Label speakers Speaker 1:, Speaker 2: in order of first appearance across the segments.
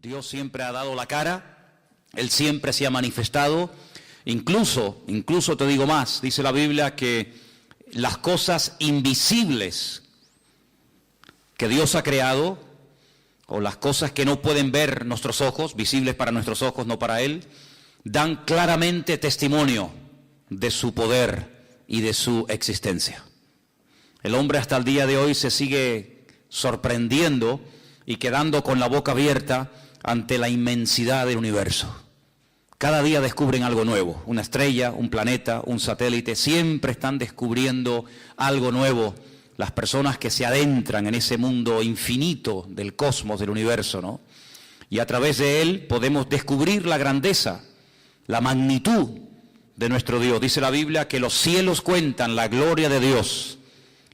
Speaker 1: Dios siempre ha dado la cara, Él siempre se ha manifestado, incluso te digo más, dice la Biblia que las cosas invisibles que Dios ha creado, o las cosas que no pueden ver nuestros ojos, visibles para nuestros ojos, no para Él, dan claramente testimonio de su poder y de su existencia. El hombre hasta el día de hoy se sigue sorprendiendo y quedando con la boca abierta ante la inmensidad del universo. Cada día descubren algo nuevo, una estrella, un planeta, un satélite, siempre están descubriendo algo nuevo las personas que se adentran en ese mundo infinito del cosmos, del universo, ¿no? Y a través de él podemos descubrir la grandeza, la magnitud de nuestro Dios. Dice la Biblia que los cielos cuentan la gloria de Dios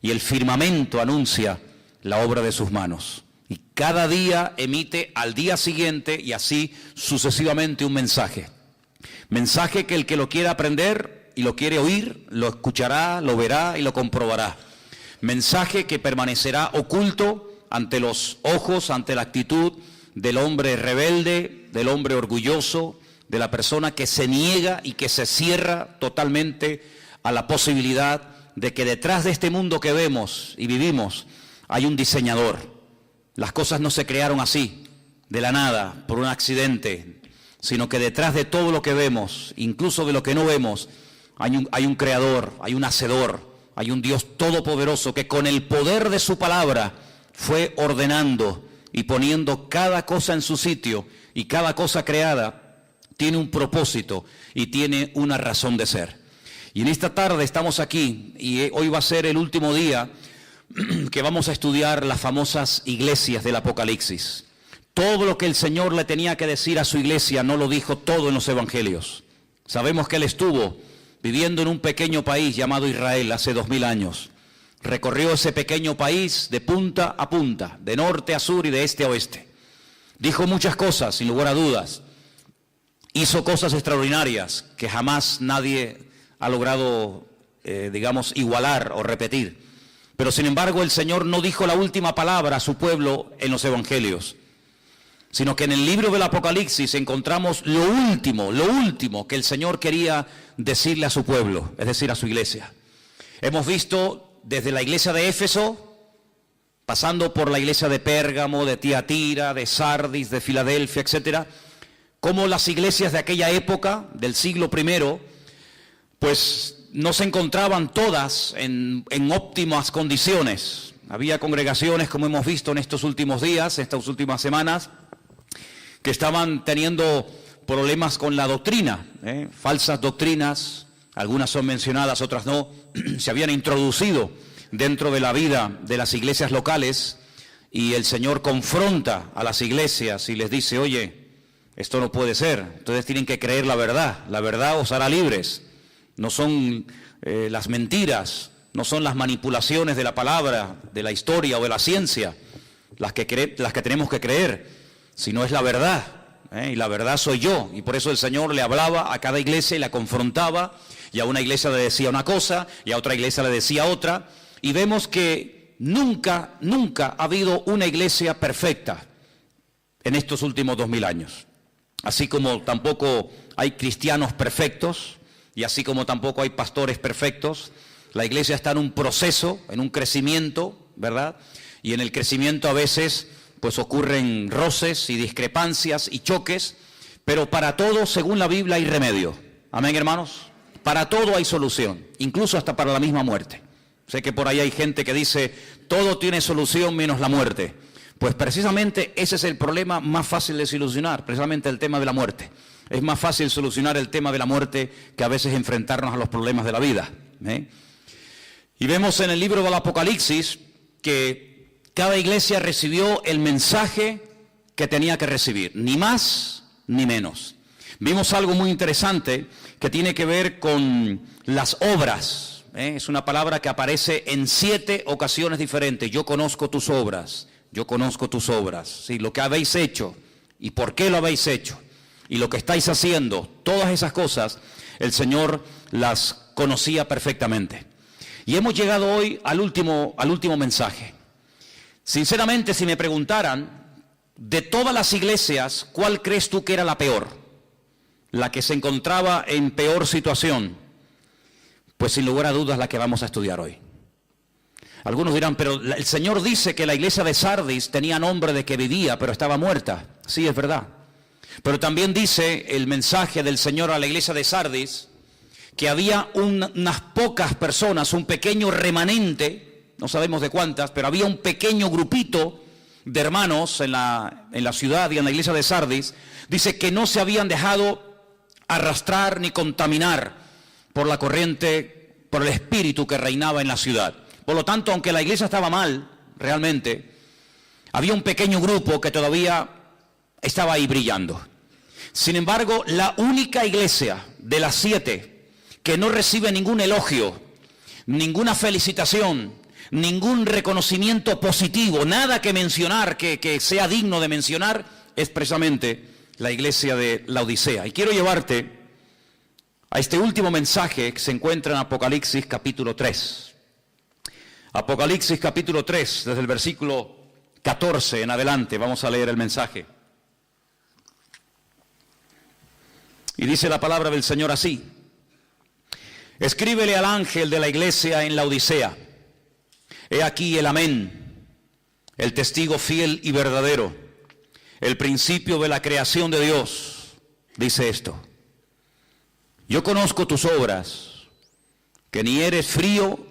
Speaker 1: y el firmamento anuncia la obra de sus manos. Y cada día emite al día siguiente y así sucesivamente un mensaje. Mensaje que el que lo quiera aprender y lo quiere oír, lo escuchará, lo verá y lo comprobará. Mensaje que permanecerá oculto ante los ojos, ante la actitud del hombre rebelde, del hombre orgulloso, de la persona que se niega y que se cierra totalmente a la posibilidad de que detrás de este mundo que vemos y vivimos hay un diseñador. Las cosas no se crearon así, de la nada, por un accidente, sino que detrás de todo lo que vemos, incluso de lo que no vemos, hay un creador, hay un hacedor, hay un Dios todopoderoso que con el poder de su palabra fue ordenando y poniendo cada cosa en su sitio, y cada cosa creada tiene un propósito y tiene una razón de ser. Y en esta tarde estamos aquí y hoy va a ser el último día que vamos a estudiar las famosas iglesias del Apocalipsis. Todo lo que el Señor le tenía que decir a su iglesia no lo dijo todo en los evangelios. Sabemos que Él estuvo viviendo en un pequeño país llamado Israel hace 2000 años. Recorrió ese pequeño país de punta a punta, de norte a sur y de este a oeste. Dijo muchas cosas, sin lugar a dudas. Hizo cosas extraordinarias que jamás nadie ha logrado, igualar o repetir. Pero sin embargo el Señor no dijo la última palabra a su pueblo en los evangelios, sino que en el libro del Apocalipsis encontramos lo último que el Señor quería decirle a su pueblo, es decir, a su iglesia. Hemos visto desde la iglesia de Éfeso, pasando por la iglesia de Pérgamo, de Tiatira, de Sardis, de Filadelfia, etcétera, cómo las iglesias de aquella época, del siglo I, pues no se encontraban todas en óptimas condiciones. Había congregaciones, como hemos visto en estos últimos días, estas últimas semanas, que estaban teniendo problemas con la doctrina, falsas doctrinas, algunas son mencionadas, otras no, se habían introducido dentro de la vida de las iglesias locales, y el Señor confronta a las iglesias y les dice: oye, esto no puede ser, ustedes tienen que creer la verdad os hará libres. No son las mentiras, no son las manipulaciones de la palabra, de la historia o de la ciencia las que tenemos que creer, sino es la verdad, y la verdad soy yo. Y por eso el Señor le hablaba a cada iglesia y la confrontaba, y a una iglesia le decía una cosa y a otra iglesia le decía otra, y vemos que nunca ha habido una iglesia perfecta en estos últimos 2000 años, así como tampoco hay cristianos perfectos, y así como tampoco hay pastores perfectos. La iglesia está en un proceso, en un crecimiento, ¿verdad? Y en el crecimiento a veces pues ocurren roces y discrepancias y choques, pero para todo, según la Biblia, hay remedio. Amén, hermanos. Para todo hay solución, incluso hasta para la misma muerte. Sé que por ahí hay gente que dice, todo tiene solución menos la muerte. Pues precisamente ese es el problema más fácil de solucionar, precisamente el tema de la muerte. Es más fácil solucionar el tema de la muerte que a veces enfrentarnos a los problemas de la vida. Y vemos en el libro del Apocalipsis que cada iglesia recibió el mensaje que tenía que recibir, ni más ni menos. Vimos algo muy interesante que tiene que ver con las obras. Es una palabra que aparece en 7 ocasiones diferentes. Yo conozco tus obras, yo conozco tus obras. Sí, lo que habéis hecho y por qué lo habéis hecho. Y lo que estáis haciendo, todas esas cosas, el Señor las conocía perfectamente. Y hemos llegado hoy al último mensaje. Sinceramente, si me preguntaran, de todas las iglesias, ¿cuál crees tú que era la peor? La que se encontraba en peor situación. Pues sin lugar a dudas la que vamos a estudiar hoy. Algunos dirán, pero el Señor dice que la iglesia de Sardis tenía nombre de que vivía, pero estaba muerta. Sí, es verdad. Pero también dice el mensaje del Señor a la iglesia de Sardis que había unas pocas personas, un pequeño remanente, no sabemos de cuántas, pero había un pequeño grupito de hermanos en la ciudad y en la iglesia de Sardis. Dice que no se habían dejado arrastrar ni contaminar por la corriente, por el espíritu que reinaba en la ciudad. Por lo tanto, aunque la iglesia estaba mal, realmente, había un pequeño grupo que todavía estaba ahí brillando. Sin embargo, la única iglesia de las 7 que no recibe ningún elogio, ninguna felicitación, ningún reconocimiento positivo, nada que mencionar, que sea digno de mencionar, es precisamente la iglesia de Laodicea. Y quiero llevarte a este último mensaje que se encuentra en Apocalipsis capítulo 3. Apocalipsis capítulo 3, desde el versículo 14 en adelante, vamos a leer el mensaje. Y dice la palabra del Señor así: escríbele al ángel de la iglesia en Laodicea, he aquí el amén, el testigo fiel y verdadero, el principio de la creación de Dios, dice esto: yo conozco tus obras, que ni eres frío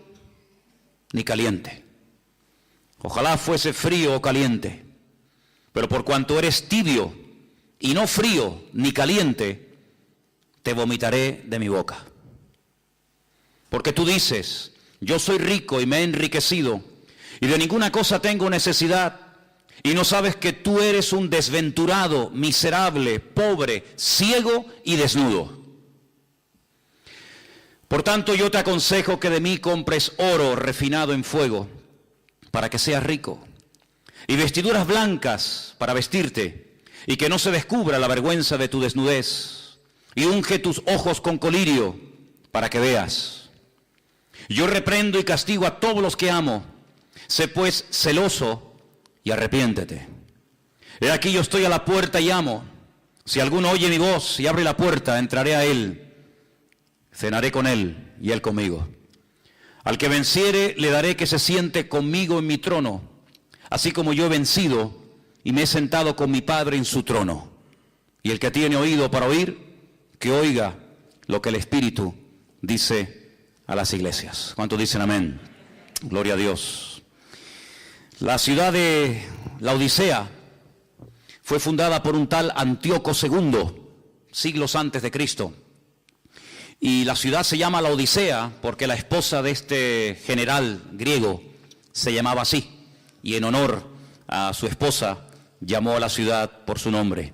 Speaker 1: ni caliente. Ojalá fuese frío o caliente, pero por cuanto eres tibio y no frío ni caliente, te vomitaré de mi boca. Porque tú dices, yo soy rico y me he enriquecido, y de ninguna cosa tengo necesidad, y no sabes que tú eres un desventurado, miserable, pobre, ciego y desnudo. Por tanto, yo te aconsejo que de mí compres oro refinado en fuego, para que seas rico, y vestiduras blancas para vestirte, y que no se descubra la vergüenza de tu desnudez, y unge tus ojos con colirio, para que veas. Yo reprendo y castigo a todos los que amo, sé pues celoso y arrepiéntete. He aquí yo estoy a la puerta y llamo. Si alguno oye mi voz y abre la puerta, entraré a él, cenaré con él y él conmigo. Al que venciere le daré que se siente conmigo en mi trono, así como yo he vencido y me he sentado con mi Padre en su trono. Y el que tiene oído para oír, que oiga lo que el Espíritu dice a las iglesias. ¿Cuántos dicen amén? Gloria a Dios. La ciudad de Laodicea fue fundada por un tal Antíoco II, siglos antes de Cristo. Y la ciudad se llama Laodicea porque la esposa de este general griego se llamaba así, y en honor a su esposa llamó a la ciudad por su nombre.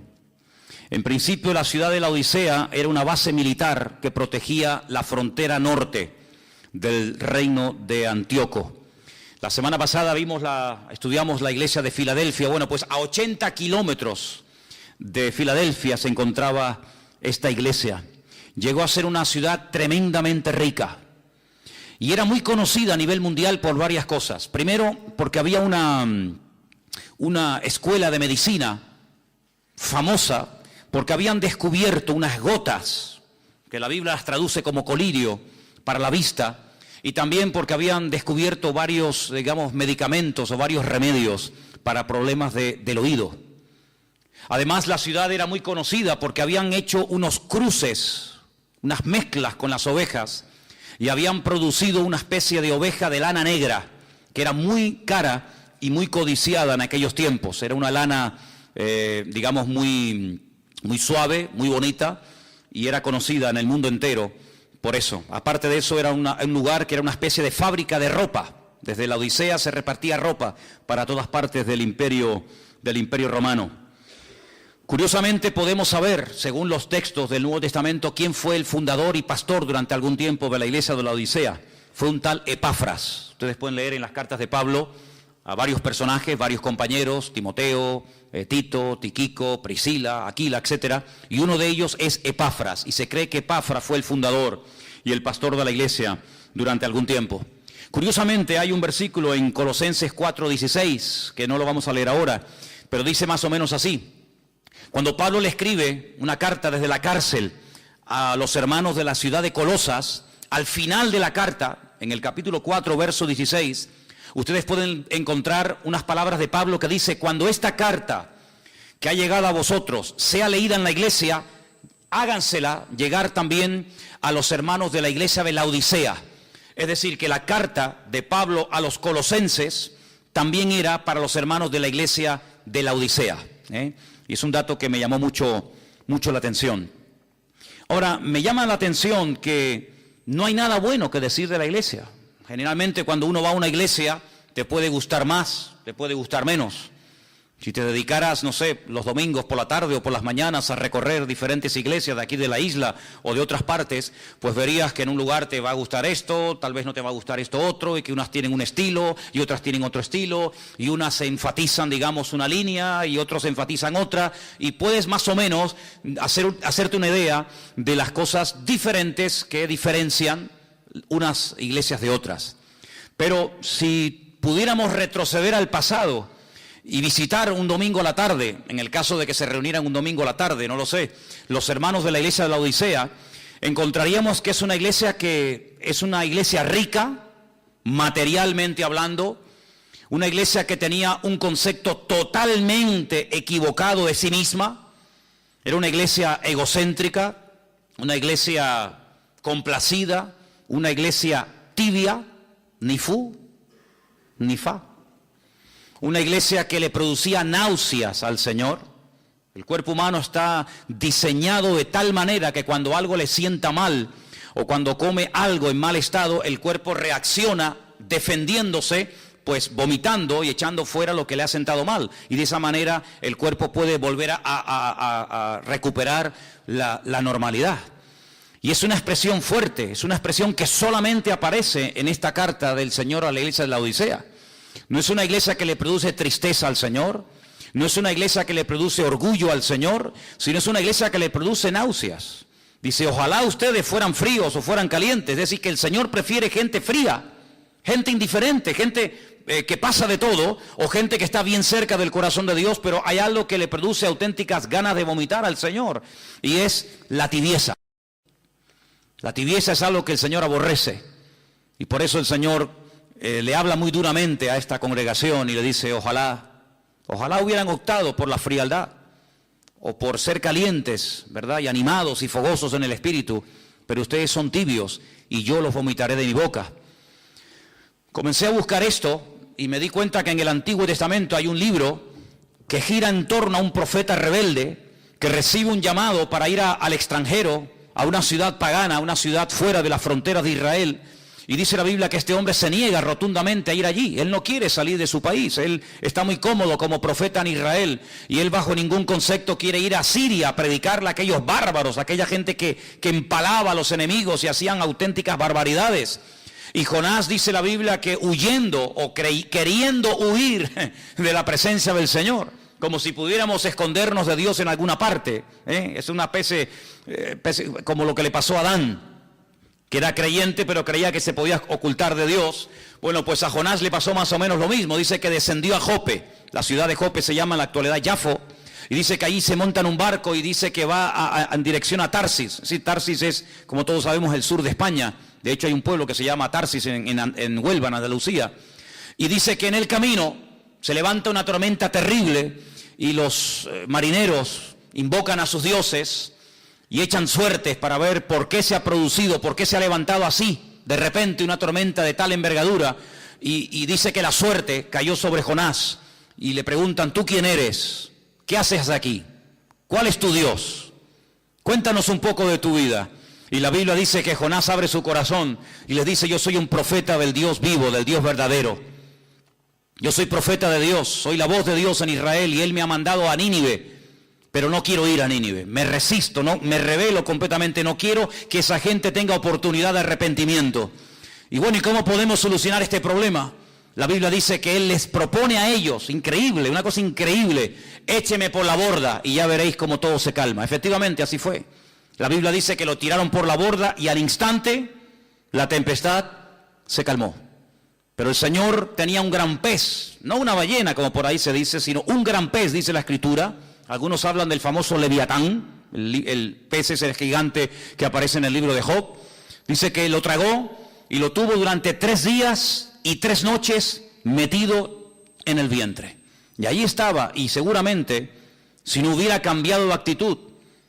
Speaker 1: En principio, la ciudad de Laodicea era una base militar que protegía la frontera norte del reino de Antíoco. La semana pasada estudiamos la iglesia de Filadelfia. Bueno, pues a 80 kilómetros de Filadelfia se encontraba esta iglesia. Llegó a ser una ciudad tremendamente rica y era muy conocida a nivel mundial por varias cosas. Primero, porque había una escuela de medicina famosa, porque habían descubierto unas gotas, que la Biblia las traduce como colirio, para la vista, y también porque habían descubierto varios, medicamentos o varios remedios para problemas del oído. Además, la ciudad era muy conocida porque habían hecho unos cruces, unas mezclas con las ovejas, y habían producido una especie de oveja de lana negra, que era muy cara y muy codiciada en aquellos tiempos. Era una lana, muy suave, muy bonita, y era conocida en el mundo entero por eso. Aparte de eso, era un lugar que era una especie de fábrica de ropa. Desde la Odisea se repartía ropa para todas partes del imperio romano. Curiosamente podemos saber, según los textos del Nuevo Testamento, quién fue el fundador y pastor durante algún tiempo de la iglesia de la Odisea. Fue un tal Epafras. Ustedes pueden leer en las cartas de Pablo a varios personajes, varios compañeros, Timoteo, Tito, Tiquico, Priscila, Aquila, etc. Y uno de ellos es Epafras, y se cree que Epafras fue el fundador y el pastor de la iglesia durante algún tiempo. Curiosamente hay un versículo en Colosenses 4:16, que no lo vamos a leer ahora, pero dice más o menos así. Cuando Pablo le escribe una carta desde la cárcel a los hermanos de la ciudad de Colosas, al final de la carta, en el capítulo 4, verso 16, ustedes pueden encontrar unas palabras de Pablo que dice: cuando esta carta que ha llegado a vosotros sea leída en la iglesia, hágansela llegar también a los hermanos de la iglesia de Laodicea. Es decir, que la carta de Pablo a los colosenses también era para los hermanos de la iglesia de Laodicea. Y es un dato que me llamó mucho la atención. Ahora, me llama la atención que no hay nada bueno que decir de la iglesia. Generalmente cuando uno va a una iglesia, te puede gustar más, te puede gustar menos. Si te dedicaras, no sé, los domingos por la tarde o por las mañanas a recorrer diferentes iglesias de aquí de la isla o de otras partes, pues verías que en un lugar te va a gustar esto, tal vez no te va a gustar esto otro, y que unas tienen un estilo y otras tienen otro estilo, y unas se enfatizan, digamos, una línea y otros enfatizan otra, y puedes más o menos hacerte una idea de las cosas diferentes que diferencian unas iglesias de otras. Pero si pudiéramos retroceder al pasado y visitar un domingo a la tarde, en el caso de que se reunieran un domingo a la tarde, no lo sé, los hermanos de la iglesia de la Odisea, encontraríamos que es una iglesia rica, materialmente hablando, una iglesia que tenía un concepto totalmente equivocado de sí misma, era una iglesia egocéntrica, una iglesia complacida, una iglesia tibia, ni fu, ni fa. Una iglesia que le producía náuseas al Señor. El cuerpo humano está diseñado de tal manera que cuando algo le sienta mal o cuando come algo en mal estado, el cuerpo reacciona defendiéndose, pues vomitando y echando fuera lo que le ha sentado mal. Y de esa manera el cuerpo puede volver a recuperar la normalidad. Y es una expresión fuerte, es una expresión que solamente aparece en esta carta del Señor a la iglesia de la Odisea. No es una iglesia que le produce tristeza al Señor, no es una iglesia que le produce orgullo al Señor, sino es una iglesia que le produce náuseas. Dice, ojalá ustedes fueran fríos o fueran calientes, es decir, que el Señor prefiere gente fría, gente indiferente, gente que pasa de todo, o gente que está bien cerca del corazón de Dios, pero hay algo que le produce auténticas ganas de vomitar al Señor, y es la tibieza. La tibieza es algo que el Señor aborrece, y por eso el Señor le habla muy duramente a esta congregación y le dice, ojalá hubieran optado por la frialdad o por ser calientes, ¿verdad? Y animados y fogosos en el espíritu, pero ustedes son tibios y yo los vomitaré de mi boca. Comencé a buscar esto y me di cuenta que en el Antiguo Testamento hay un libro que gira en torno a un profeta rebelde que recibe un llamado para ir al extranjero, a una ciudad pagana, a una ciudad fuera de las fronteras de Israel. Y dice la Biblia que este hombre se niega rotundamente a ir allí. Él no quiere salir de su país. Él está muy cómodo como profeta en Israel. Y él bajo ningún concepto quiere ir a Siria a predicarle a aquellos bárbaros, a aquella gente que empalaba a los enemigos y hacían auténticas barbaridades. Y Jonás, dice la Biblia, que huyendo o queriendo huir de la presencia del Señor, como si pudiéramos escondernos de Dios en alguna parte. Es una especie como lo que le pasó a Adán, que era creyente, pero creía que se podía ocultar de Dios. Bueno, pues a Jonás le pasó más o menos lo mismo. Dice que descendió a Jope. La ciudad de Jope se llama en la actualidad Jafo. Y dice que allí se monta en un barco y dice que va en dirección a Tarsis. Sí, Tarsis es, como todos sabemos, el sur de España. De hecho, hay un pueblo que se llama Tarsis en Huelva, en Andalucía. Y dice que en el camino se levanta una tormenta terrible y los marineros invocan a sus dioses y echan suertes para ver por qué se ha producido, por qué se ha levantado así, de repente, una tormenta de tal envergadura. Y dice que la suerte cayó sobre Jonás. Y le preguntan, ¿tú quién eres? ¿Qué haces aquí? ¿Cuál es tu Dios? Cuéntanos un poco de tu vida. Y la Biblia dice que Jonás abre su corazón y les dice, yo soy un profeta del Dios vivo, del Dios verdadero. Yo soy profeta de Dios, soy la voz de Dios en Israel y Él me ha mandado a Nínive. Pero no quiero ir a Nínive, me resisto, no, me rebelo completamente, no quiero que esa gente tenga oportunidad de arrepentimiento. Y bueno, ¿y cómo podemos solucionar este problema? La Biblia dice que Él les propone a ellos, increíble, una cosa increíble, écheme por la borda y ya veréis cómo todo se calma. Efectivamente, así fue. La Biblia dice que lo tiraron por la borda y al instante la tempestad se calmó. Pero el Señor tenía un gran pez, no una ballena como por ahí se dice, sino un gran pez, dice la Escritura. Algunos hablan del famoso Leviatán, el pez es el gigante que aparece en el libro de Job. Dice que lo tragó y lo tuvo durante 3 días y 3 noches metido en el vientre. Y ahí estaba, y seguramente, si no hubiera cambiado de actitud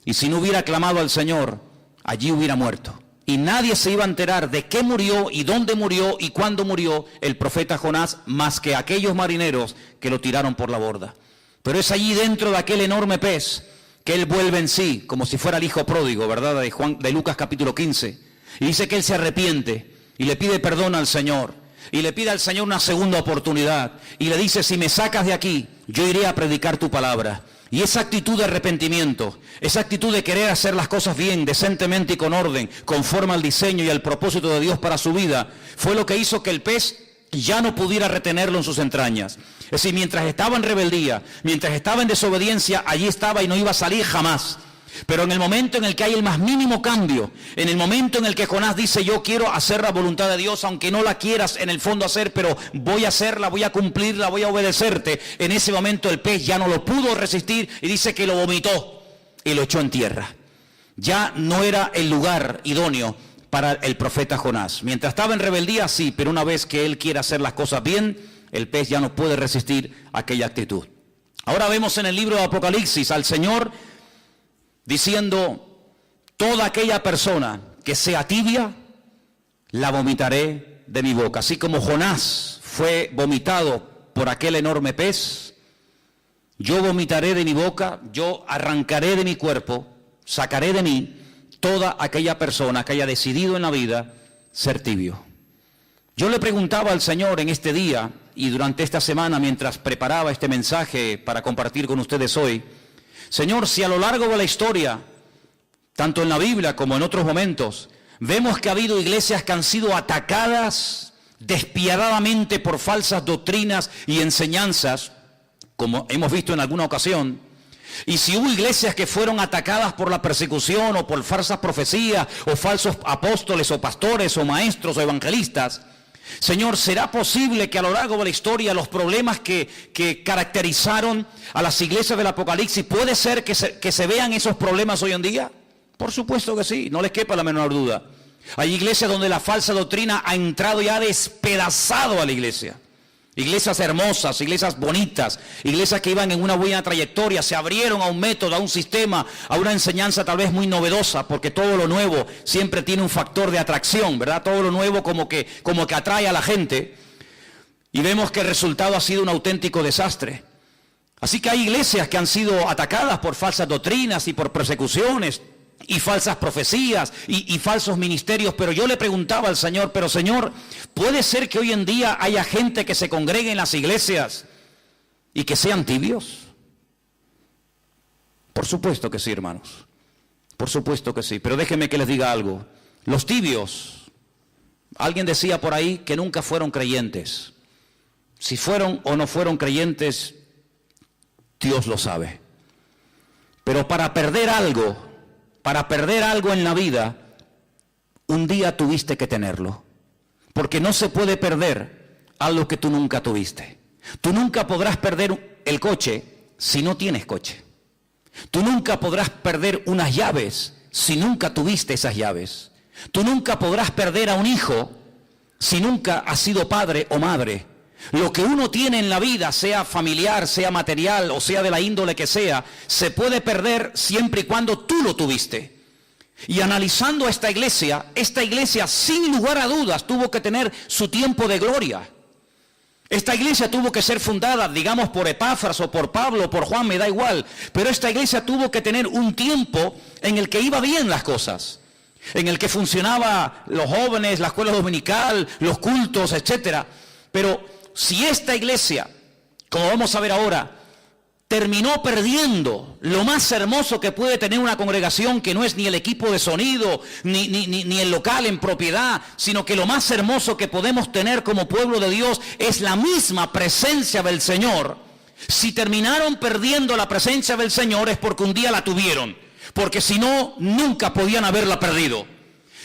Speaker 1: y si no hubiera clamado al Señor, allí hubiera muerto. Y nadie se iba a enterar de qué murió y dónde murió y cuándo murió el profeta Jonás, más que aquellos marineros que lo tiraron por la borda. Pero es allí dentro de aquel enorme pez que él vuelve en sí, como si fuera el hijo pródigo, ¿verdad? De Lucas capítulo 15. Y dice que él se arrepiente y le pide perdón al Señor. Y le pide al Señor una segunda oportunidad. Y le dice, si me sacas de aquí, yo iré a predicar tu palabra. Y esa actitud de arrepentimiento, esa actitud de querer hacer las cosas bien, decentemente y con orden, conforme al diseño y al propósito de Dios para su vida, fue lo que hizo que el pez ya no pudiera retenerlo en sus entrañas. Es decir, mientras estaba en rebeldía, mientras estaba en desobediencia, allí estaba y no iba a salir jamás. Pero en el momento en el que hay el más mínimo cambio, en el momento en el que Jonás dice, yo quiero hacer la voluntad de Dios, aunque no la quieras en el fondo hacer, pero voy a hacerla, voy a cumplirla, voy a obedecerte, en ese momento el pez ya no lo pudo resistir y dice que lo vomitó y lo echó en tierra. Ya no era el lugar idóneo para el profeta Jonás. Mientras estaba en rebeldía, sí, pero una vez que él quiere hacer las cosas bien, el pez ya no puede resistir aquella actitud. Ahora vemos en el libro de Apocalipsis al Señor diciendo, toda aquella persona que sea tibia, la vomitaré de mi boca. Así como Jonás fue vomitado por aquel enorme pez, yo vomitaré de mi boca, yo arrancaré de mi cuerpo, sacaré de mí toda aquella persona que haya decidido en la vida ser tibio. Yo le preguntaba al Señor en este día y durante esta semana mientras preparaba este mensaje para compartir con ustedes hoy, Señor, si a lo largo de la historia, tanto en la Biblia como en otros momentos, vemos que ha habido iglesias que han sido atacadas despiadadamente por falsas doctrinas y enseñanzas, como hemos visto en alguna ocasión, y si hubo iglesias que fueron atacadas por la persecución o por falsas profecías o falsos apóstoles o pastores o maestros o evangelistas, Señor, ¿será posible que a lo largo de la historia los problemas que caracterizaron a las iglesias del Apocalipsis, puede ser que se vean esos problemas hoy en día? Por supuesto que sí, no les quepa la menor duda. Hay iglesias donde la falsa doctrina ha entrado y ha despedazado a la iglesia. Iglesias hermosas, iglesias bonitas, iglesias que iban en una buena trayectoria, se abrieron a un método, a un sistema, a una enseñanza tal vez muy novedosa, porque todo lo nuevo siempre tiene un factor de atracción, ¿verdad? Todo lo nuevo como que atrae a la gente, y vemos que el resultado ha sido un auténtico desastre. Así que hay iglesias que han sido atacadas por falsas doctrinas y por persecuciones, y falsas profecías y falsos ministerios, pero yo le preguntaba al Señor, pero Señor, ¿puede ser que hoy en día haya gente que se congregue en las iglesias y que sean tibios? Por supuesto que sí, hermanos, por supuesto que sí, pero déjenme que les diga algo. Los tibios, alguien decía por ahí que nunca fueron creyentes. Si fueron o no fueron creyentes, Dios lo sabe. Pero para perder algo en la vida, un día tuviste que tenerlo. Porque no se puede perder algo que tú nunca tuviste. Tú nunca podrás perder el coche si no tienes coche. Tú nunca podrás perder unas llaves si nunca tuviste esas llaves. Tú nunca podrás perder a un hijo si nunca has sido padre o madre. Lo que uno tiene en la vida, sea familiar, sea material o sea de la índole que sea, se puede perder siempre y cuando tú lo tuviste. Y analizando esta iglesia sin lugar a dudas tuvo que tener su tiempo de gloria. Esta iglesia tuvo que ser fundada, digamos, por Epafras o por Pablo o por Juan, me da igual. Pero esta iglesia tuvo que tener un tiempo en el que iba bien las cosas. En el que funcionaba los jóvenes, la escuela dominical, los cultos, etcétera. Pero si esta iglesia, como vamos a ver ahora, terminó perdiendo lo más hermoso que puede tener una congregación, que no es ni el equipo de sonido, ni el local en propiedad, sino que lo más hermoso que podemos tener como pueblo de Dios es la misma presencia del Señor. Si terminaron perdiendo la presencia del Señor es porque un día la tuvieron, porque si no, nunca podían haberla perdido.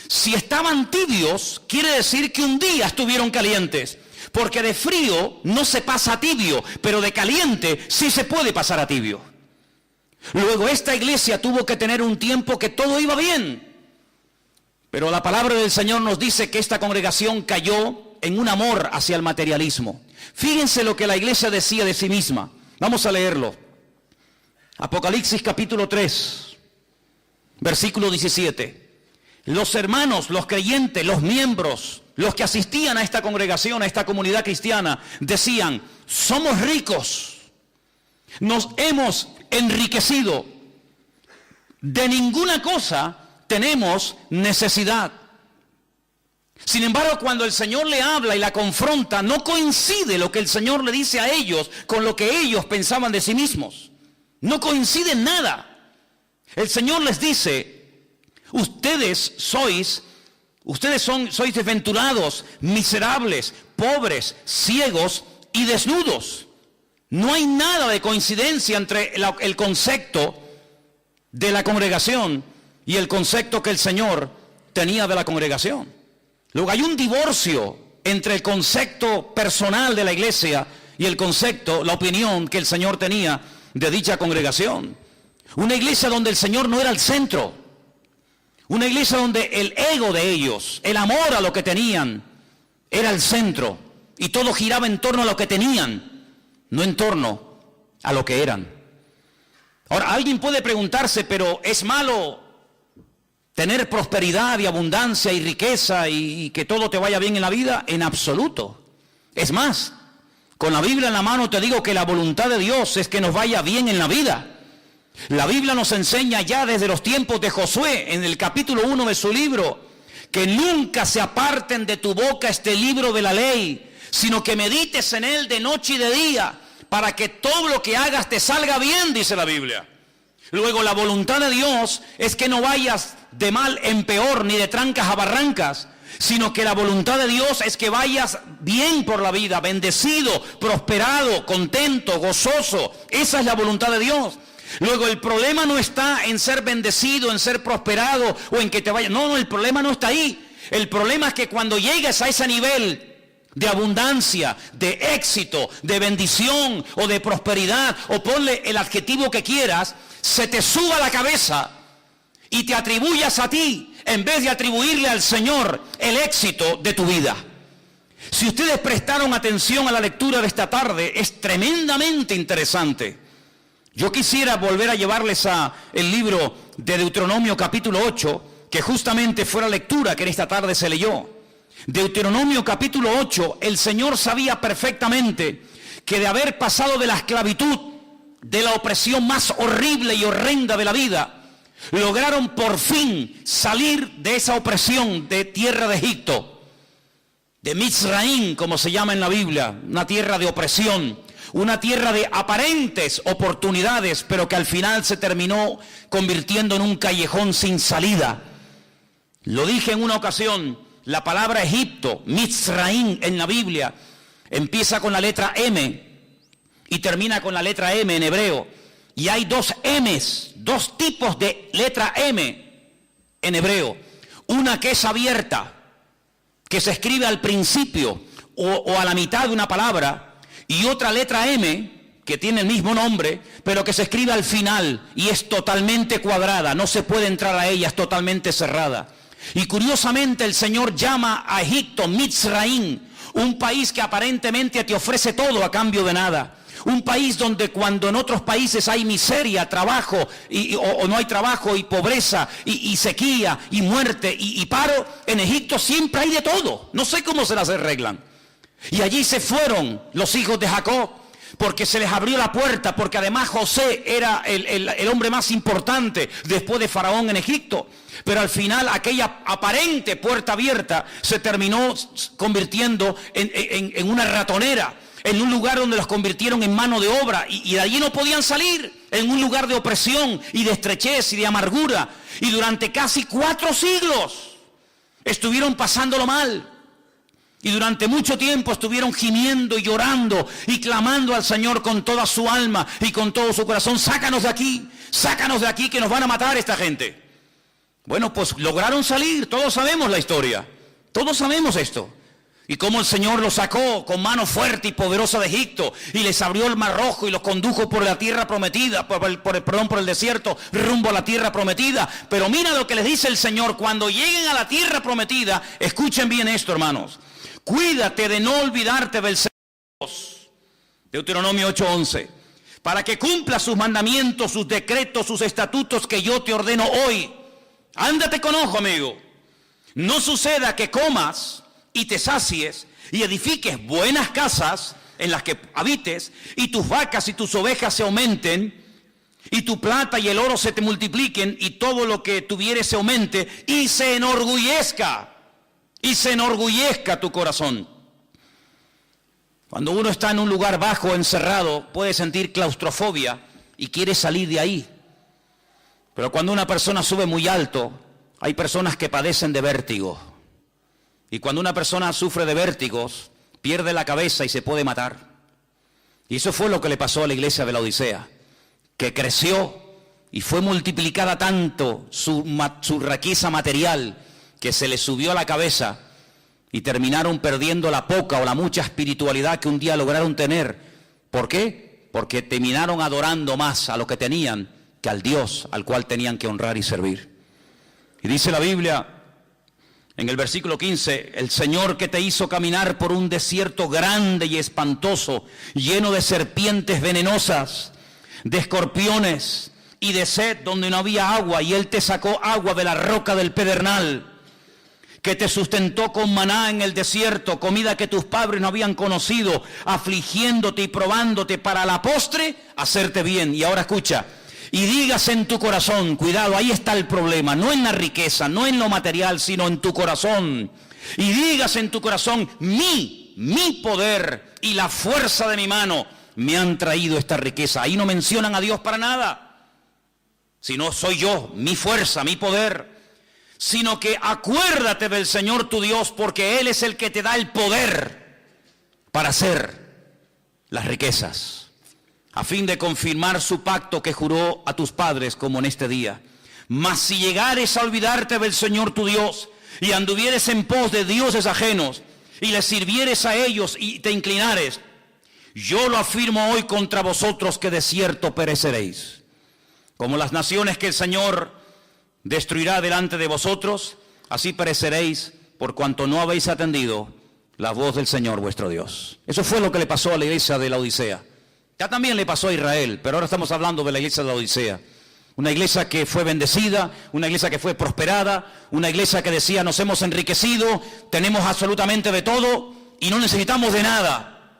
Speaker 1: Si estaban tibios, quiere decir que un día estuvieron calientes. Porque de frío no se pasa a tibio, pero de caliente sí se puede pasar a tibio. Luego esta iglesia tuvo que tener un tiempo que todo iba bien. Pero la palabra del Señor nos dice que esta congregación cayó en un amor hacia el materialismo. Fíjense lo que la iglesia decía de sí misma. Vamos a leerlo. Apocalipsis capítulo 3, versículo 17. Los hermanos, los creyentes, los miembros, los que asistían a esta congregación, a esta comunidad cristiana, decían: somos ricos, nos hemos enriquecido, de ninguna cosa tenemos necesidad. Sin embargo, cuando el Señor le habla y la confronta, no coincide lo que el Señor le dice a ellos con lo que ellos pensaban de sí mismos. No coincide en nada. El Señor les dice: ustedes sois desventurados, miserables, pobres, ciegos y desnudos. No hay nada de coincidencia entre el concepto de la congregación y el concepto que el Señor tenía de la congregación. Luego hay un divorcio entre el concepto personal de la iglesia y el concepto, la opinión que el Señor tenía de dicha congregación. Una iglesia donde el Señor no era el centro. Una iglesia donde el ego de ellos, el amor a lo que tenían, era el centro. Y todo giraba en torno a lo que tenían, no en torno a lo que eran. Ahora, alguien puede preguntarse: ¿pero es malo tener prosperidad y abundancia y riqueza y que todo te vaya bien en la vida? En absoluto. Es más, con la Biblia en la mano te digo que la voluntad de Dios es que nos vaya bien en la vida. La Biblia nos enseña ya desde los tiempos de Josué, en el capítulo 1 de su libro, que nunca se aparten de tu boca este libro de la ley, sino que medites en él de noche y de día, para que todo lo que hagas te salga bien, dice la Biblia. Luego, la voluntad de Dios es que no vayas de mal en peor, ni de trancas a barrancas, sino que la voluntad de Dios es que vayas bien por la vida, bendecido, prosperado, contento, gozoso. Esa es la voluntad de Dios. Luego, el problema no está en ser bendecido, en ser prosperado o en que te vaya. No, el problema no está ahí. El problema es que cuando llegues a ese nivel de abundancia, de éxito, de bendición o de prosperidad, o ponle el adjetivo que quieras, se te suba a la cabeza y te atribuyas a ti en vez de atribuirle al Señor el éxito de tu vida. Si ustedes prestaron atención a la lectura de esta tarde, es tremendamente interesante. Yo quisiera volver a llevarles a el libro de Deuteronomio capítulo 8, que justamente fue la lectura que en esta tarde se leyó. Deuteronomio capítulo 8, el Señor sabía perfectamente que de haber pasado de la esclavitud, de la opresión más horrible y horrenda de la vida, lograron por fin salir de esa opresión de tierra de Egipto, de Mizraim, como se llama en la Biblia, una tierra de opresión, una tierra de aparentes oportunidades, pero que al final se terminó convirtiendo en un callejón sin salida. Lo dije en una ocasión, la palabra Egipto, Mizraim en la Biblia, empieza con la letra M y termina con la letra M en hebreo. Y hay dos M's, dos tipos de letra M en hebreo. Una que es abierta, que se escribe al principio o a la mitad de una palabra, y otra letra M, que tiene el mismo nombre, pero que se escribe al final y es totalmente cuadrada, no se puede entrar a ella, es totalmente cerrada. Y curiosamente el Señor llama a Egipto Mizraim, un país que aparentemente te ofrece todo a cambio de nada. Un país donde cuando en otros países hay miseria, trabajo, o no hay trabajo, y pobreza, y sequía, y muerte, y paro, en Egipto siempre hay de todo. No sé cómo se las arreglan. Y allí se fueron los hijos de Jacob, porque se les abrió la puerta, porque además José era el hombre más importante después de Faraón en Egipto. Pero al final aquella aparente puerta abierta se terminó convirtiendo en una ratonera, en un lugar donde los convirtieron en mano de obra, y de allí no podían salir, en un lugar de opresión y de estrechez y de amargura. Y durante casi 4 siglos estuvieron pasándolo mal. Y durante mucho tiempo estuvieron gimiendo y llorando y clamando al Señor con toda su alma y con todo su corazón: sácanos de aquí, que nos van a matar esta gente. Bueno, pues lograron salir, todos sabemos la historia, todos sabemos esto. Y cómo el Señor los sacó con mano fuerte y poderosa de Egipto y les abrió el mar rojo y los condujo por la tierra prometida, por el desierto, rumbo a la tierra prometida. Pero mira lo que les dice el Señor: cuando lleguen a la tierra prometida, escuchen bien esto, hermanos, cuídate de no olvidarte del Señor. Deuteronomio 8:11, para que cumpla sus mandamientos, sus decretos, sus estatutos que yo te ordeno hoy. Ándate con ojo, amigo. No suceda que comas y te sacies y edifiques buenas casas en las que habites, y tus vacas y tus ovejas se aumenten, y tu plata y el oro se te multipliquen, y todo lo que tuvieres se aumente, y se enorgullezca tu corazón. Cuando uno está en un lugar bajo, encerrado, puede sentir claustrofobia y quiere salir de ahí. Pero cuando una persona sube muy alto, hay personas que padecen de vértigo. Y cuando una persona sufre de vértigos, pierde la cabeza y se puede matar. Y eso fue lo que le pasó a la iglesia de la Odisea, que creció y fue multiplicada tanto su riqueza material, que se le subió a la cabeza y terminaron perdiendo la poca o la mucha espiritualidad que un día lograron tener. ¿Por qué? Porque terminaron adorando más a lo que tenían que al Dios al cual tenían que honrar y servir. Y dice la Biblia en el versículo 15, el Señor que te hizo caminar por un desierto grande y espantoso, lleno de serpientes venenosas, de escorpiones y de sed donde no había agua, y Él te sacó agua de la roca del pedernal, que te sustentó con maná en el desierto, comida que tus padres no habían conocido, afligiéndote y probándote para la postre hacerte bien. Y ahora escucha: y digas en tu corazón, cuidado, ahí está el problema, no en la riqueza, no en lo material, sino en tu corazón. Y digas en tu corazón, mi poder y la fuerza de mi mano me han traído esta riqueza. Ahí no mencionan a Dios para nada, sino soy yo, mi fuerza, mi poder. Sino que acuérdate del Señor tu Dios, porque Él es el que te da el poder para hacer las riquezas, a fin de confirmar su pacto que juró a tus padres, como en este día. Mas si llegares a olvidarte del Señor tu Dios, y anduvieres en pos de dioses ajenos, y les sirvieres a ellos y te inclinares, yo lo afirmo hoy contra vosotros, que de cierto pereceréis. Como las naciones que el Señor destruirá delante de vosotros, así pereceréis, por cuanto no habéis atendido la voz del Señor vuestro Dios. Eso fue lo que le pasó a la iglesia de la Odisea. Ya también le pasó a Israel, pero ahora estamos hablando de la iglesia de la Odisea. Una iglesia que fue bendecida, una iglesia que fue prosperada, una iglesia que decía: nos hemos enriquecido, tenemos absolutamente de todo y no necesitamos de nada.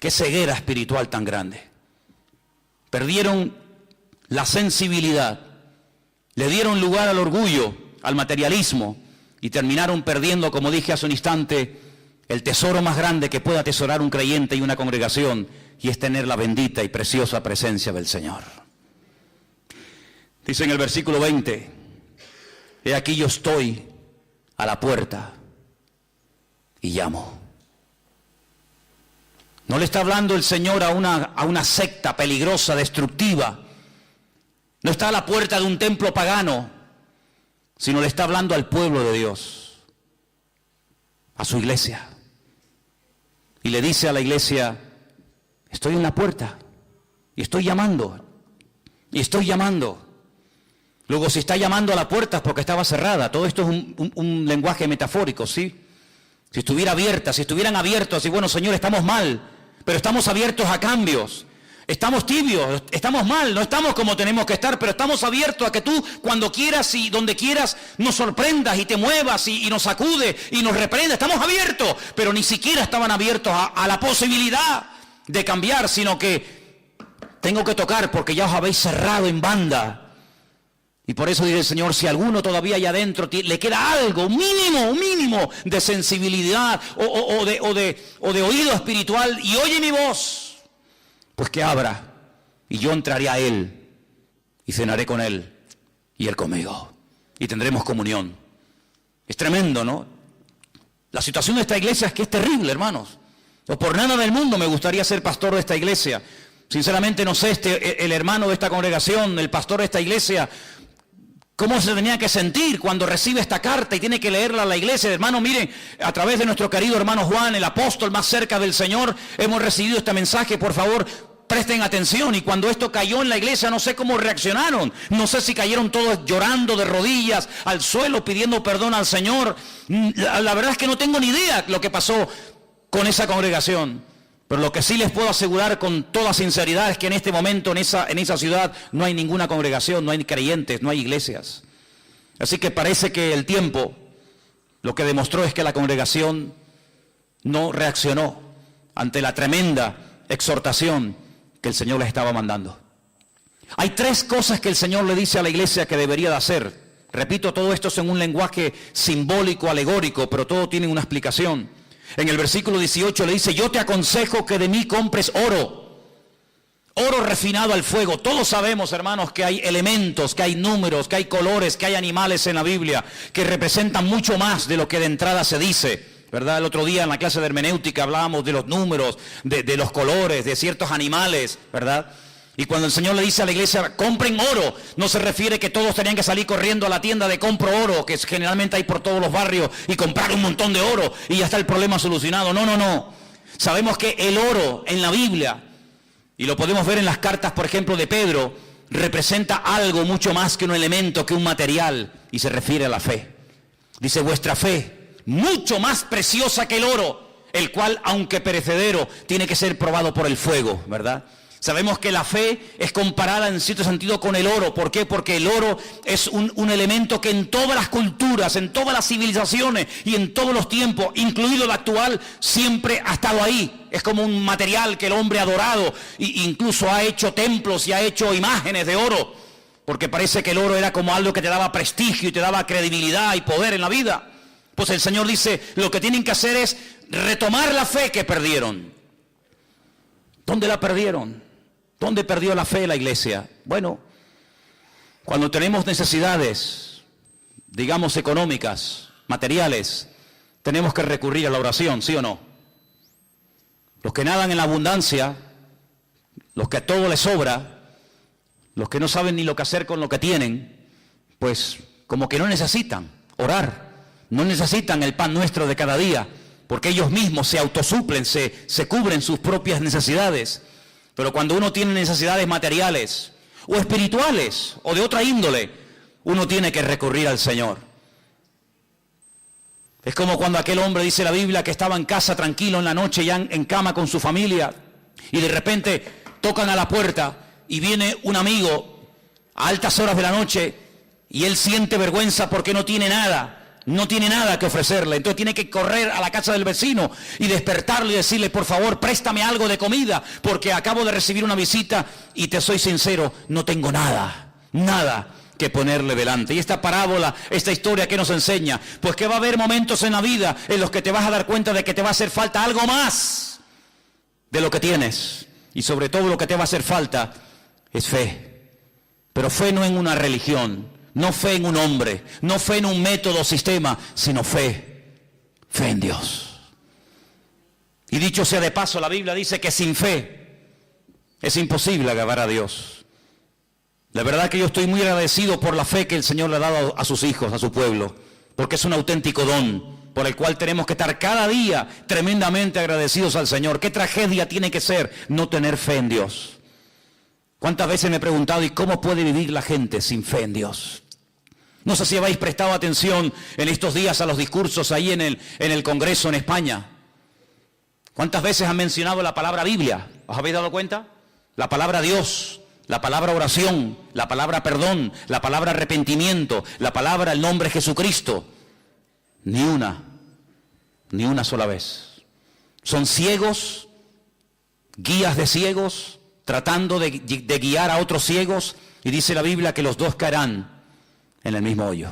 Speaker 1: Qué ceguera espiritual tan grande. Perdieron la sensibilidad, le dieron lugar al orgullo, al materialismo, y terminaron perdiendo, como dije hace un instante, el tesoro más grande que puede atesorar un creyente y una congregación, y es tener la bendita y preciosa presencia del Señor. Dice en el versículo 20: he aquí yo estoy a la puerta y llamo. No le está hablando el Señor a una secta peligrosa, destructiva. No está a la puerta de un templo pagano, sino le está hablando al pueblo de Dios, a su iglesia. Y le dice a la iglesia: estoy en la puerta y estoy llamando, y estoy llamando. Luego, si está llamando a la puerta es porque estaba cerrada. Todo esto es un lenguaje metafórico, ¿sí? Si estuviera abierta, si estuvieran abiertos, y bueno, Señor, estamos mal, pero estamos abiertos a cambios. Estamos tibios, estamos mal, no estamos como tenemos que estar, pero estamos abiertos a que tú, cuando quieras y donde quieras, nos sorprendas y te muevas y nos sacude y nos reprenda. Estamos abiertos, pero ni siquiera estaban abiertos a la posibilidad de cambiar, sino que tengo que tocar porque ya os habéis cerrado en banda. Y por eso dice el Señor: si alguno todavía allá adentro le queda algo, un mínimo de sensibilidad o de oído espiritual, y oye mi voz, pues que abra, y yo entraré a él y cenaré con él y él conmigo, y tendremos comunión. Es tremendo, ¿no? La situación de esta iglesia es que es terrible, hermanos. No por nada del mundo me gustaría ser pastor de esta iglesia. Sinceramente no sé, el hermano de esta congregación, el pastor de esta iglesia, ¿Cómo se tenía que sentir cuando recibe esta carta y tiene que leerla a la iglesia? Hermano, miren, a través de nuestro querido hermano Juan, el apóstol más cerca del Señor, hemos recibido este mensaje. Por favor, presten atención. Y cuando esto cayó en la iglesia, no sé cómo reaccionaron. No sé si cayeron todos llorando de rodillas al suelo, pidiendo perdón al Señor. La verdad es que no tengo ni idea lo que pasó con esa congregación. Pero lo que sí les puedo asegurar con toda sinceridad es que en este momento en esa ciudad no hay ninguna congregación, no hay creyentes, no hay iglesias. Así que parece que el tiempo lo que demostró es que la congregación no reaccionó ante la tremenda exhortación que el Señor les estaba mandando. Hay 3 cosas que el Señor le dice a la iglesia que debería de hacer. Repito, todo esto es en un lenguaje simbólico, alegórico, pero todo tiene una explicación. En el versículo 18 le dice: yo te aconsejo que de mí compres oro refinado al fuego. Todos sabemos, hermanos, que hay elementos, que hay números, que hay colores, que hay animales en la Biblia que representan mucho más de lo que de entrada se dice, ¿verdad? El otro día en la clase de hermenéutica hablábamos de los números, de los colores, de ciertos animales, ¿verdad? Y cuando el Señor le dice a la iglesia, compren oro, no se refiere que todos tenían que salir corriendo a la tienda de compro oro, que generalmente hay por todos los barrios, y comprar un montón de oro y ya está el problema solucionado. No. Sabemos que el oro en la Biblia, y lo podemos ver en las cartas, por ejemplo, de Pedro, representa algo mucho más que un elemento, que un material, y se refiere a la fe. Dice: vuestra fe, mucho más preciosa que el oro, el cual, aunque perecedero, tiene que ser probado por el fuego, ¿verdad? Sabemos que la fe es comparada en cierto sentido con el oro. ¿Por qué? Porque el oro es un elemento que en todas las culturas, en todas las civilizaciones y en todos los tiempos, incluido el actual, siempre ha estado ahí. Es como un material que el hombre ha adorado, e incluso ha hecho templos y ha hecho imágenes de oro, porque parece que el oro era como algo que te daba prestigio y te daba credibilidad y poder en la vida. Pues el Señor dice, lo que tienen que hacer es retomar la fe que perdieron. ¿Dónde la perdieron? ¿Dónde perdió la fe la iglesia? Bueno, cuando tenemos necesidades, digamos económicas, materiales, tenemos que recurrir a la oración, ¿sí o no? Los que nadan en la abundancia, los que a todo les sobra, los que no saben ni lo que hacer con lo que tienen, pues como que no necesitan orar, no necesitan el pan nuestro de cada día, porque ellos mismos se autosuplen, se cubren sus propias necesidades. Pero cuando uno tiene necesidades materiales o espirituales o de otra índole, uno tiene que recurrir al Señor. Es como cuando aquel hombre, dice la Biblia, que estaba en casa tranquilo en la noche, ya en cama con su familia, y de repente tocan a la puerta y viene un amigo a altas horas de la noche y él siente vergüenza porque no tiene nada que ofrecerle. Entonces tiene que correr a la casa del vecino y despertarlo y decirle: por favor, préstame algo de comida, porque acabo de recibir una visita y te soy sincero, no tengo nada que ponerle delante. Y esta parábola, esta historia, ¿qué nos enseña? Pues que va a haber momentos en la vida en los que te vas a dar cuenta de que te va a hacer falta algo más de lo que tienes. Y sobre todo lo que te va a hacer falta es fe. Pero fe no en una religión, no fe en un hombre, no fe en un método o sistema, sino fe en Dios. Y dicho sea de paso, la Biblia dice que sin fe es imposible agradar a Dios. La verdad que yo estoy muy agradecido por la fe que el Señor le ha dado a sus hijos, a su pueblo, porque es un auténtico don por el cual tenemos que estar cada día tremendamente agradecidos al Señor. ¿Qué tragedia tiene que ser no tener fe en Dios? ¿Cuántas veces me he preguntado, ¿y cómo puede vivir la gente sin fe en Dios? No sé si habéis prestado atención en estos días a los discursos ahí en el Congreso en España. ¿Cuántas veces han mencionado la palabra Biblia? ¿Os habéis dado cuenta? La palabra Dios, la palabra oración, la palabra perdón, la palabra arrepentimiento, la palabra el nombre Jesucristo. Ni una sola vez. Son ciegos, guías de ciegos, tratando de guiar a otros ciegos, y dice la Biblia que los dos caerán en el mismo hoyo.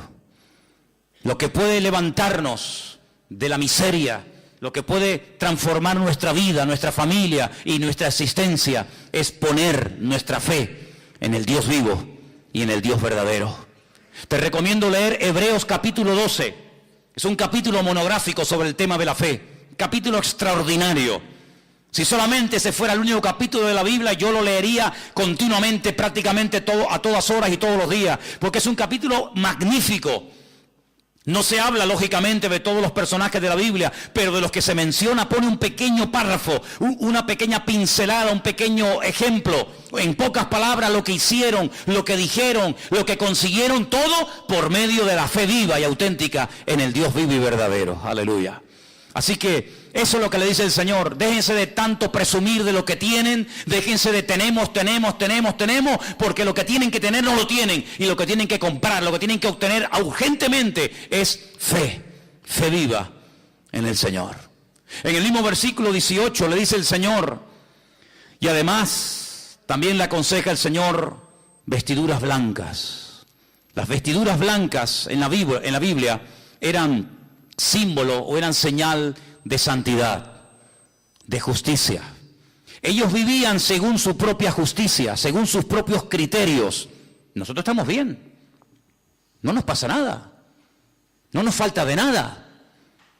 Speaker 1: Lo que puede levantarnos de la miseria, lo que puede transformar nuestra vida, nuestra familia y nuestra existencia, es poner nuestra fe en el Dios vivo y en el Dios verdadero. Te recomiendo leer Hebreos capítulo 12. Es un capítulo monográfico sobre el tema de la fe. Capítulo extraordinario. Si solamente ese fuera el único capítulo de la Biblia, yo lo leería continuamente, prácticamente a todas horas y todos los días, porque es un capítulo magnífico. No se habla, lógicamente, de todos los personajes de la Biblia, pero de los que se menciona pone un pequeño párrafo, una pequeña pincelada, un pequeño ejemplo. En pocas palabras, lo que hicieron, lo que dijeron, lo que consiguieron, todo por medio de la fe viva y auténtica en el Dios vivo y verdadero. Aleluya. Así que eso es lo que le dice el Señor. Déjense de tanto presumir de lo que tienen. Déjense de tenemos, porque lo que tienen que tener no lo tienen. Y lo que tienen que comprar, lo que tienen que obtener urgentemente es fe. Fe viva en el Señor. En el mismo versículo 18 le dice el Señor, y además también le aconseja el Señor vestiduras blancas. Las vestiduras blancas en la Biblia eran símbolo o eran señal de santidad, de justicia. Ellos vivían según su propia justicia, según sus propios criterios. Nosotros estamos bien, no nos pasa nada, no nos falta de nada.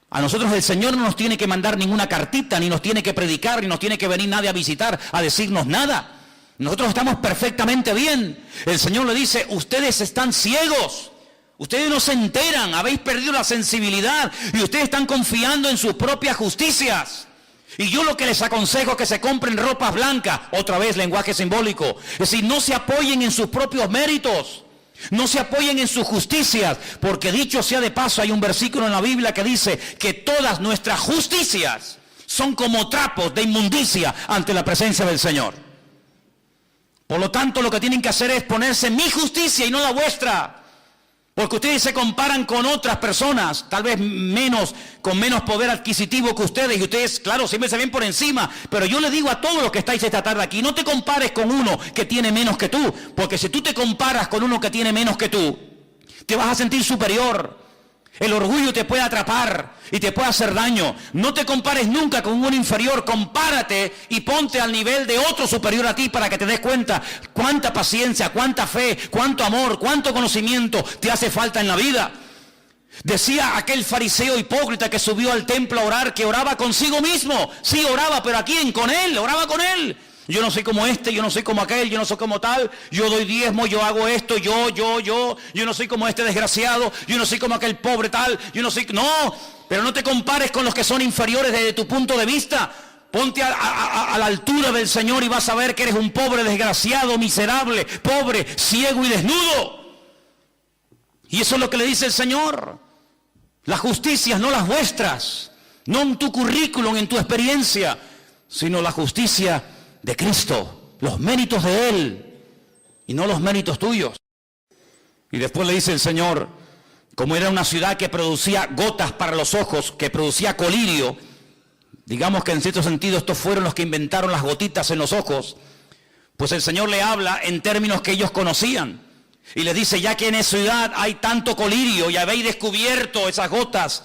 Speaker 1: A nosotros el Señor no nos tiene que mandar ninguna cartita, ni nos tiene que predicar, ni nos tiene que venir nadie a visitar, a decirnos nada. Nosotros estamos perfectamente bien. El Señor le dice, ustedes están ciegos. Ustedes no se enteran, habéis perdido la sensibilidad y ustedes están confiando en sus propias justicias. Y yo lo que les aconsejo es que se compren ropas blancas, otra vez lenguaje simbólico. Es decir, no se apoyen en sus propios méritos, no se apoyen en sus justicias, porque dicho sea de paso, hay un versículo en la Biblia que dice que todas nuestras justicias son como trapos de inmundicia ante la presencia del Señor. Por lo tanto, lo que tienen que hacer es ponerse mi justicia y no la vuestra. Porque ustedes se comparan con otras personas, tal vez con menos poder adquisitivo que ustedes, y ustedes, claro, siempre se ven por encima, pero yo les digo a todos los que estáis esta tarde aquí, no te compares con uno que tiene menos que tú, porque si tú te comparas con uno que tiene menos que tú, te vas a sentir superior. El orgullo te puede atrapar y te puede hacer daño. No te compares nunca con un inferior, compárate y ponte al nivel de otro superior a ti para que te des cuenta cuánta paciencia, cuánta fe, cuánto amor, cuánto conocimiento te hace falta en la vida. Decía aquel fariseo hipócrita que subió al templo a orar, que oraba consigo mismo. Sí, oraba, pero ¿a quién? Con él, oraba con él. Yo no soy como este, yo no soy como aquel, yo no soy como tal, yo doy diezmo, yo hago esto, yo no soy como este desgraciado, yo no soy como aquel pobre tal, yo no soy... No, pero no te compares con los que son inferiores desde tu punto de vista. Ponte a la altura del Señor y vas a ver que eres un pobre, desgraciado, miserable, pobre, ciego y desnudo. Y eso es lo que le dice el Señor. Las justicias, no las vuestras, no en tu currículum, en tu experiencia, sino la justicia de Cristo, los méritos de Él y no los méritos tuyos. Y después le dice el Señor, como era una ciudad que producía gotas para los ojos, que producía colirio, digamos que en cierto sentido estos fueron los que inventaron las gotitas en los ojos, pues el Señor le habla en términos que ellos conocían y les dice, ya que en esa ciudad hay tanto colirio y habéis descubierto esas gotas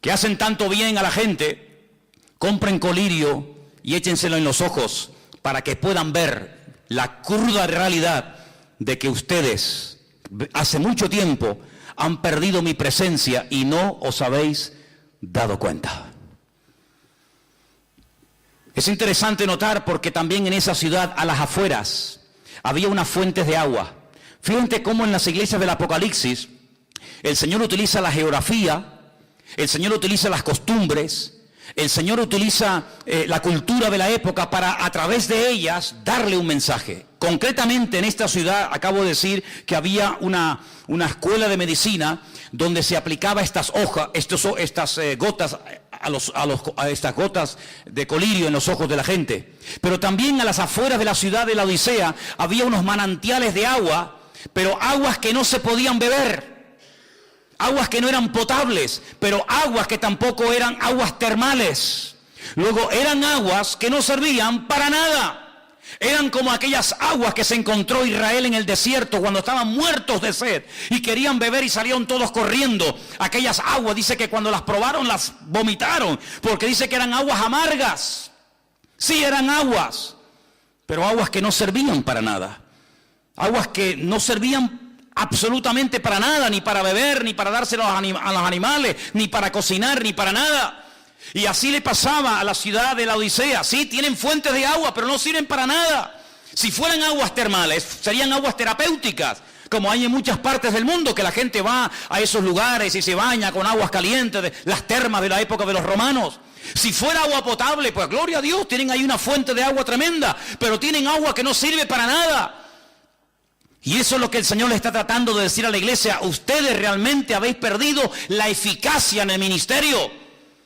Speaker 1: que hacen tanto bien a la gente, compren colirio y échenselo en los ojos para que puedan ver la cruda realidad de que ustedes hace mucho tiempo han perdido mi presencia y no os habéis dado cuenta. Es interesante notar porque también en esa ciudad, a las afueras, había unas fuentes de agua. Fíjense cómo en las iglesias del Apocalipsis el Señor utiliza la geografía, el Señor utiliza las costumbres, el Señor utiliza la cultura de la época para a través de ellas darle un mensaje. Concretamente en esta ciudad acabo de decir que había una escuela de medicina donde se aplicaba estas hojas, estas gotas a estas gotas de colirio en los ojos de la gente. Pero también a las afueras de la ciudad de la Odisea había unos manantiales de agua, pero aguas que no se podían beber. Aguas que no eran potables, pero aguas que tampoco eran aguas termales. Luego eran aguas que no servían para nada. Eran como aquellas aguas que se encontró Israel en el desierto cuando estaban muertos de sed y querían beber y salieron todos corriendo. Aquellas aguas, dice que cuando las probaron las vomitaron, porque dice que eran aguas amargas. Sí, eran aguas, pero aguas que no servían para nada. Aguas que no servían absolutamente para nada, ni para beber, ni para dárselo a los animales, ni para cocinar, ni para nada. Y así le pasaba a la ciudad de la Odisea. Sí, tienen fuentes de agua, pero no sirven para nada. Si fueran aguas termales, serían aguas terapéuticas, como hay en muchas partes del mundo, que la gente va a esos lugares y se baña con aguas calientes, de las termas de la época de los romanos. Si fuera agua potable, pues gloria a Dios, tienen ahí una fuente de agua tremenda, pero tienen agua que no sirve para nada. Y eso es lo que el Señor le está tratando de decir a la iglesia. Ustedes realmente habéis perdido la eficacia en el ministerio.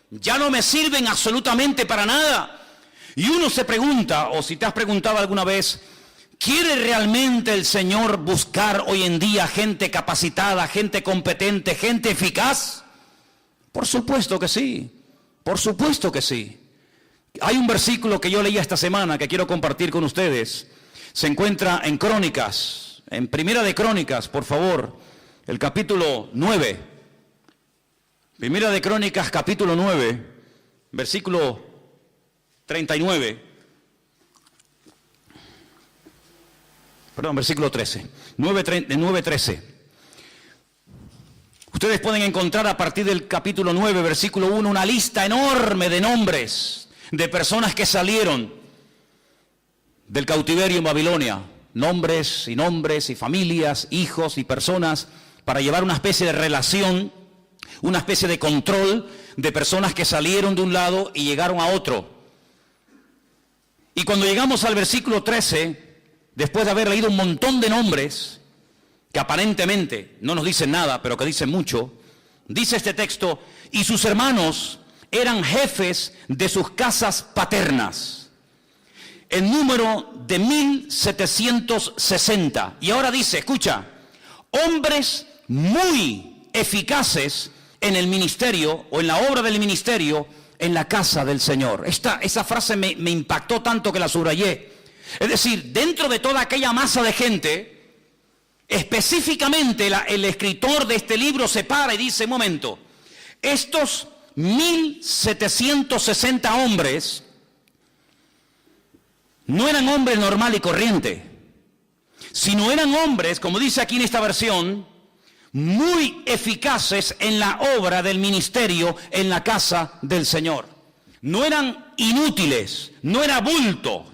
Speaker 1: Ya no me sirven absolutamente para nada. Y uno se pregunta, o si te has preguntado alguna vez, ¿quiere realmente el Señor buscar hoy en día gente capacitada, gente competente, gente eficaz? Por supuesto que sí, por supuesto que sí. Hay un versículo que yo leí esta semana que quiero compartir con ustedes. Se encuentra en Crónicas, en Primera de Crónicas, por favor, el capítulo 9. Primera de Crónicas, capítulo 9, versículo 39. Perdón, versículo 13. 9:13. Ustedes pueden encontrar a partir del capítulo 9, versículo 1, una lista enorme de nombres de personas que salieron del cautiverio en Babilonia. Nombres y familias, hijos y personas, para llevar una especie de relación, una especie de control de personas que salieron de un lado y llegaron a otro. Y cuando llegamos al versículo 13, después de haber leído un montón de nombres, que aparentemente no nos dicen nada, pero que dicen mucho, dice este texto, y sus hermanos eran jefes de sus casas paternas, en número de 1760. Y ahora dice, escucha, hombres muy eficaces en el ministerio, o en la obra del ministerio, en la casa del Señor. Esa frase me impactó tanto que la subrayé. Es decir, dentro de toda aquella masa de gente, específicamente el escritor de este libro se para y dice, un momento, estos 1760 hombres no eran hombres normal y corriente, sino eran hombres, como dice aquí en esta versión, muy eficaces en la obra del ministerio en la casa del Señor. No eran inútiles, no era bulto,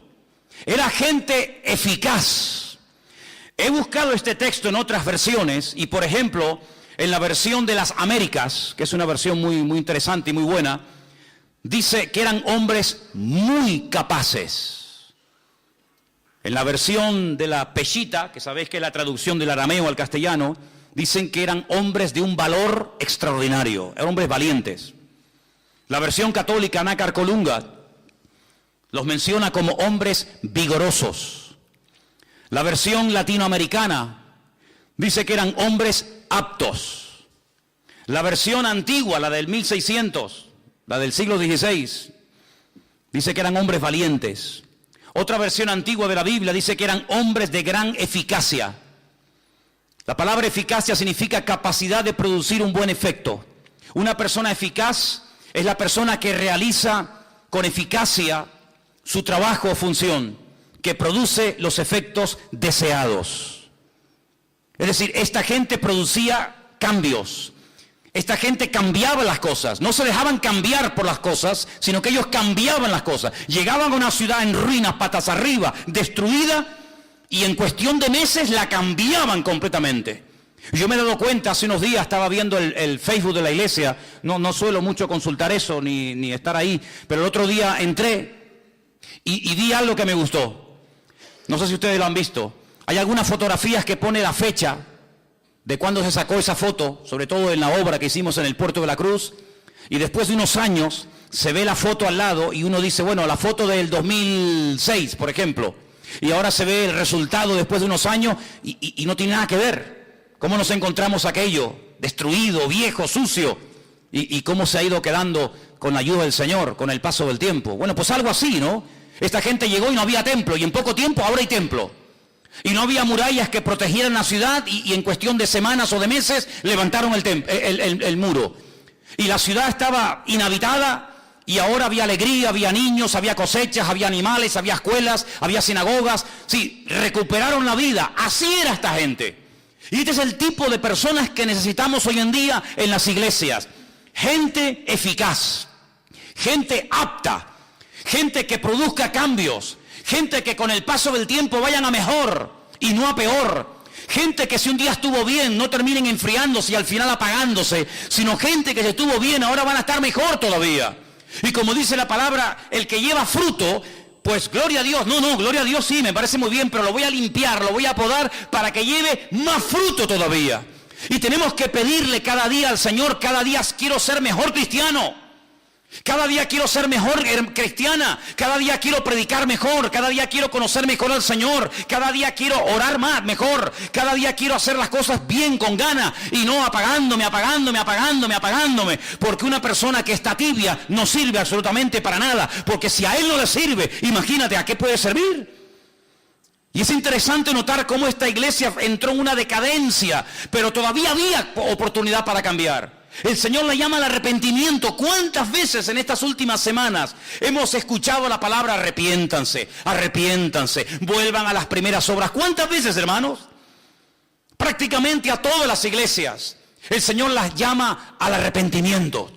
Speaker 1: era gente eficaz. He buscado este texto en otras versiones y, por ejemplo, en la versión de las Américas, que es una versión muy interesante y muy buena, dice que eran hombres muy capaces. En la versión de la Peshitta, que sabéis que es la traducción del arameo al castellano, dicen que eran hombres de un valor extraordinario, eran hombres valientes. La versión católica, Nácar Colunga, los menciona como hombres vigorosos. La versión latinoamericana dice que eran hombres aptos. La versión antigua, la del 1600, la del siglo XVI, dice que eran hombres valientes. Otra versión antigua de la Biblia dice que eran hombres de gran eficacia. La palabra eficacia significa capacidad de producir un buen efecto. Una persona eficaz es la persona que realiza con eficacia su trabajo o función, que produce los efectos deseados. Es decir, esta gente producía cambios. Esta gente cambiaba las cosas. No se dejaban cambiar por las cosas, sino que ellos cambiaban las cosas. Llegaban a una ciudad en ruinas, patas arriba, destruida, y en cuestión de meses la cambiaban completamente. Yo me he dado cuenta, hace unos días estaba viendo el Facebook de la iglesia, no suelo mucho consultar eso, ni estar ahí, pero el otro día entré y vi algo que me gustó. No sé si ustedes lo han visto. Hay algunas fotografías que pone la fecha de cuando se sacó esa foto, sobre todo en la obra que hicimos en el Puerto de la Cruz, y después de unos años se ve la foto al lado y uno dice, bueno, la foto del 2006, por ejemplo, y ahora se ve el resultado después de unos años y no tiene nada que ver. ¿Cómo nos encontramos aquello? Destruido, viejo, sucio. Y cómo se ha ido quedando con la ayuda del Señor, con el paso del tiempo. Bueno, pues algo así, ¿no? Esta gente llegó y no había templo, y en poco tiempo ahora hay templo. Y no había murallas que protegieran la ciudad, y en cuestión de semanas o de meses levantaron el muro. Y la ciudad estaba inhabitada, y ahora había alegría, había niños, había cosechas, había animales, había escuelas, había sinagogas. Sí, recuperaron la vida. Así era esta gente. Y este es el tipo de personas que necesitamos hoy en día en las iglesias. Gente eficaz, gente apta, gente que produzca cambios, gente que con el paso del tiempo vayan a mejor y no a peor. Gente que si un día estuvo bien no terminen enfriándose y al final apagándose, sino gente que si estuvo bien ahora van a estar mejor todavía. Y como dice la palabra, el que lleva fruto, pues gloria a Dios. No, gloria a Dios sí, me parece muy bien, pero lo voy a limpiar, lo voy a podar para que lleve más fruto todavía. Y tenemos que pedirle cada día al Señor, cada día quiero ser mejor cristiano. Cada día quiero ser mejor cristiana, cada día quiero predicar mejor, cada día quiero conocer mejor al Señor, cada día quiero orar más, mejor, cada día quiero hacer las cosas bien, con ganas, y no apagándome, porque una persona que está tibia no sirve absolutamente para nada, porque si a él no le sirve, imagínate a qué puede servir. Y es interesante notar cómo esta iglesia entró en una decadencia, pero todavía había oportunidad para cambiar. El Señor le llama al arrepentimiento. ¿Cuántas veces en estas últimas semanas hemos escuchado la palabra arrepiéntanse, arrepiéntanse, vuelvan a las primeras obras? ¿Cuántas veces, hermanos? Prácticamente a todas las iglesias el Señor las llama al arrepentimiento,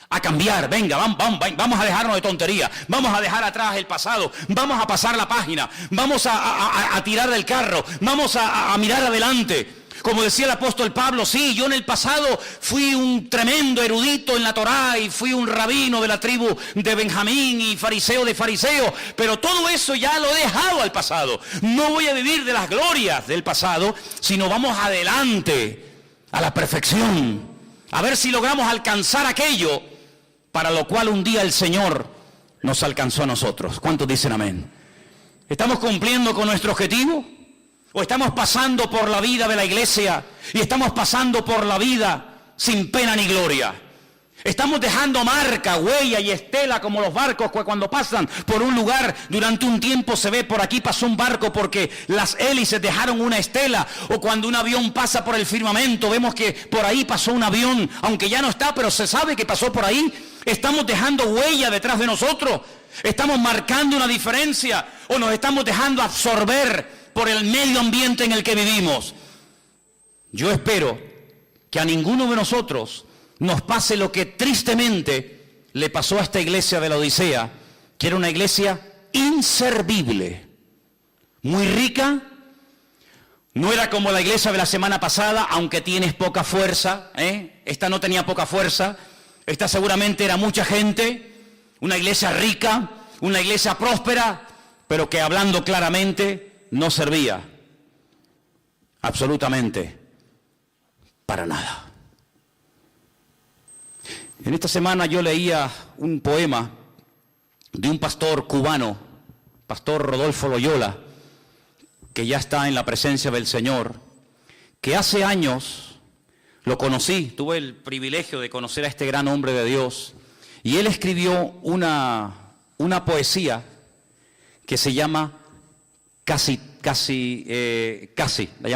Speaker 1: a cambiar. Venga, vamos a dejarnos de tontería, vamos a dejar atrás el pasado, vamos a pasar la página, vamos a tirar del carro, vamos a mirar adelante. Como decía el apóstol Pablo, sí, yo en el pasado fui un tremendo erudito en la Torá y fui un rabino de la tribu de Benjamín y fariseo de fariseos, pero todo eso ya lo he dejado al pasado. No voy a vivir de las glorias del pasado, sino vamos adelante a la perfección, a ver si logramos alcanzar aquello para lo cual un día el Señor nos alcanzó a nosotros. ¿Cuántos dicen amén? ¿Estamos cumpliendo con nuestro objetivo? ¿O estamos pasando por la vida de la iglesia y estamos pasando por la vida sin pena ni gloria? Estamos dejando marca, huella y estela como los barcos que cuando pasan por un lugar durante un tiempo se ve por aquí pasó un barco porque las hélices dejaron una estela, o cuando un avión pasa por el firmamento vemos que por ahí pasó un avión, aunque ya no está, pero se sabe que pasó por ahí. Estamos dejando huella detrás de nosotros, estamos marcando una diferencia o nos estamos dejando absorber por el medio ambiente en el que vivimos. Yo espero que a ninguno de nosotros nos pase lo que tristemente le pasó a esta iglesia de la Odisea, que era una iglesia inservible, muy rica. No era como la iglesia de la semana pasada, aunque tienes poca fuerza, Esta no tenía poca fuerza, esta seguramente era mucha gente, una iglesia rica, una iglesia próspera, pero que hablando claramente no servía absolutamente para nada. En esta semana yo leía un poema de un pastor cubano, pastor Rodolfo Loyola, que ya está en la presencia del Señor, que hace años lo conocí, tuve el privilegio de conocer a este gran hombre de Dios, y él escribió una poesía que se llama Casi, la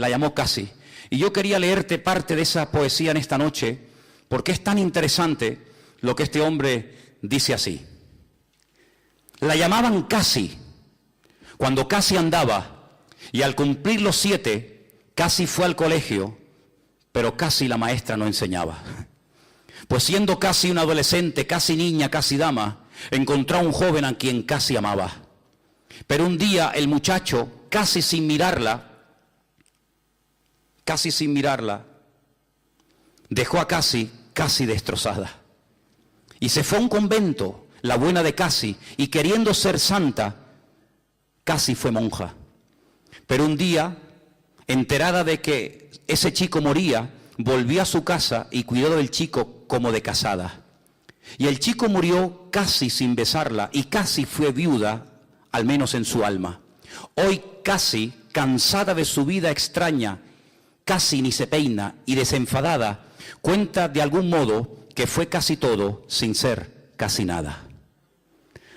Speaker 1: llamó Casi. Y yo quería leerte parte de esa poesía en esta noche, porque es tan interesante lo que este hombre dice así. La llamaban Casi, cuando casi andaba, y al cumplir los 7, casi fue al colegio, pero casi la maestra no enseñaba. Pues siendo casi una adolescente, casi niña, casi dama, encontró a un joven a quien casi amaba. Pero un día el muchacho, casi sin mirarla, dejó a casi destrozada. Y se fue a un convento, la buena de Casi, y queriendo ser santa, casi fue monja. Pero un día, enterada de que ese chico moría, volvió a su casa y cuidó del chico como de casada. Y el chico murió casi sin besarla, y casi fue viuda, al menos en su alma. Hoy casi, cansada de su vida extraña, casi ni se peina, y desenfadada, cuenta de algún modo que fue casi todo sin ser casi nada.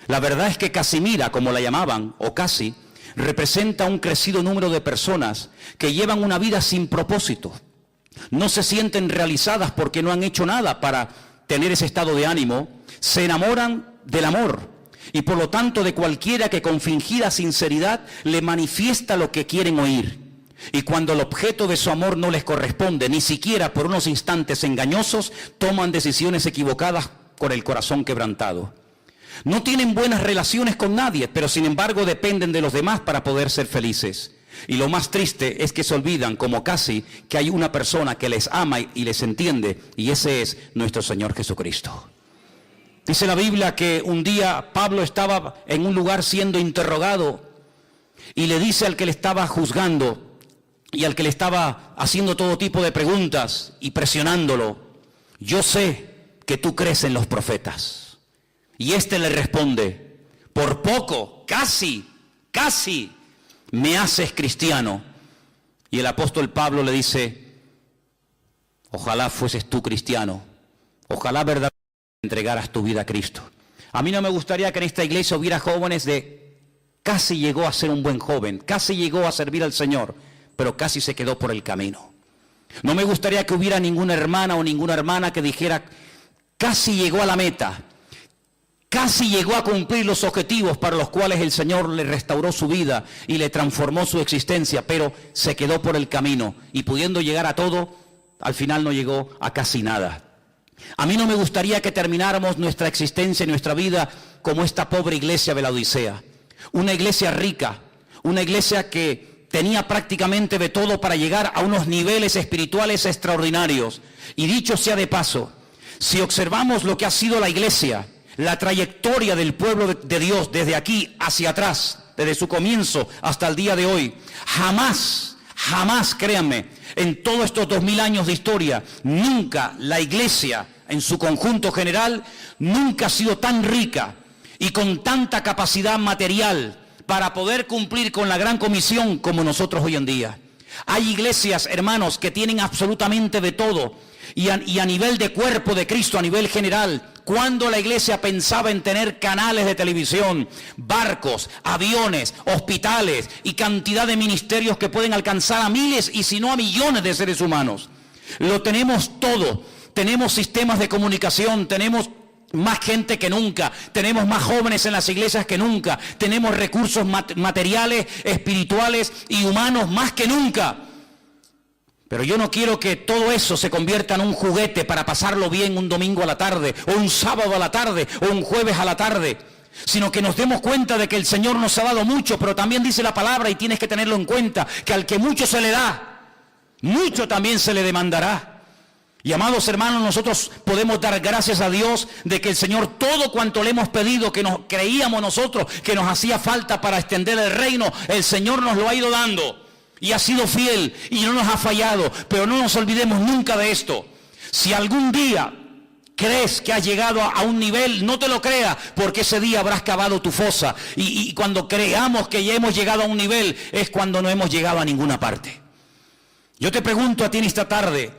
Speaker 1: La verdad es que Casimira, como la llamaban, o Casi, representa un crecido número de personas que llevan una vida sin propósito. No se sienten realizadas porque no han hecho nada para tener ese estado de ánimo. Se enamoran del amor y por lo tanto de cualquiera que con fingida sinceridad le manifiesta lo que quieren oír. Y cuando el objeto de su amor no les corresponde, ni siquiera por unos instantes engañosos, toman decisiones equivocadas por el corazón quebrantado. No tienen buenas relaciones con nadie, pero sin embargo dependen de los demás para poder ser felices. Y lo más triste es que se olvidan, como casi, que hay una persona que les ama y les entiende, y ese es nuestro Señor Jesucristo. Dice la Biblia que un día Pablo estaba en un lugar siendo interrogado y le dice al que le estaba juzgando y al que le estaba haciendo todo tipo de preguntas y presionándolo: yo sé que tú crees en los profetas. Y este le responde: por poco, casi, me haces cristiano. Y el apóstol Pablo le dice: ojalá fueses tú cristiano, ojalá verdaderamente entregaras tu vida a Cristo. A mí no me gustaría que en esta iglesia hubiera jóvenes de casi llegó a ser un buen joven, casi llegó a servir al Señor, pero casi se quedó por el camino. No me gustaría que hubiera ninguna hermana o ninguna hermana que dijera: casi llegó a la meta, casi llegó a cumplir los objetivos para los cuales el Señor le restauró su vida y le transformó su existencia, pero se quedó por el camino y pudiendo llegar a todo, al final no llegó a casi nada. A mí no me gustaría que termináramos nuestra existencia y nuestra vida como esta pobre iglesia de la Odisea. Una iglesia rica, una iglesia que tenía prácticamente de todo para llegar a unos niveles espirituales extraordinarios. Y dicho sea de paso, si observamos lo que ha sido la iglesia, la trayectoria del pueblo de Dios desde aquí hacia atrás, desde su comienzo hasta el día de hoy, jamás, créanme, en todos estos 2000 años de historia, nunca la iglesia en su conjunto general, nunca ha sido tan rica y con tanta capacidad material para poder cumplir con la gran comisión como nosotros hoy en día. Hay iglesias, hermanos, que tienen absolutamente de todo y a nivel de cuerpo de Cristo, a nivel general. Cuando la iglesia pensaba en tener canales de televisión, barcos, aviones, hospitales y cantidad de ministerios que pueden alcanzar a miles y si no a millones de seres humanos. Lo tenemos todo. Tenemos sistemas de comunicación, tenemos más gente que nunca, tenemos más jóvenes en las iglesias que nunca, tenemos recursos materiales, espirituales y humanos más que nunca. Pero yo no quiero que todo eso se convierta en un juguete para pasarlo bien un domingo a la tarde, o un sábado a la tarde, o un jueves a la tarde, sino que nos demos cuenta de que el Señor nos ha dado mucho, pero también dice la palabra, y tienes que tenerlo en cuenta, que al que mucho se le da, mucho también se le demandará. Y amados hermanos, nosotros podemos dar gracias a Dios de que el Señor todo cuanto le hemos pedido, que nos creíamos nosotros que nos hacía falta para extender el reino, el Señor nos lo ha ido dando. Y ha sido fiel y no nos ha fallado, pero no nos olvidemos nunca de esto. Si algún día crees que has llegado a un nivel, no te lo creas, porque ese día habrás cavado tu fosa. Y cuando creamos que ya hemos llegado a un nivel, es cuando no hemos llegado a ninguna parte. Yo te pregunto a ti en esta tarde,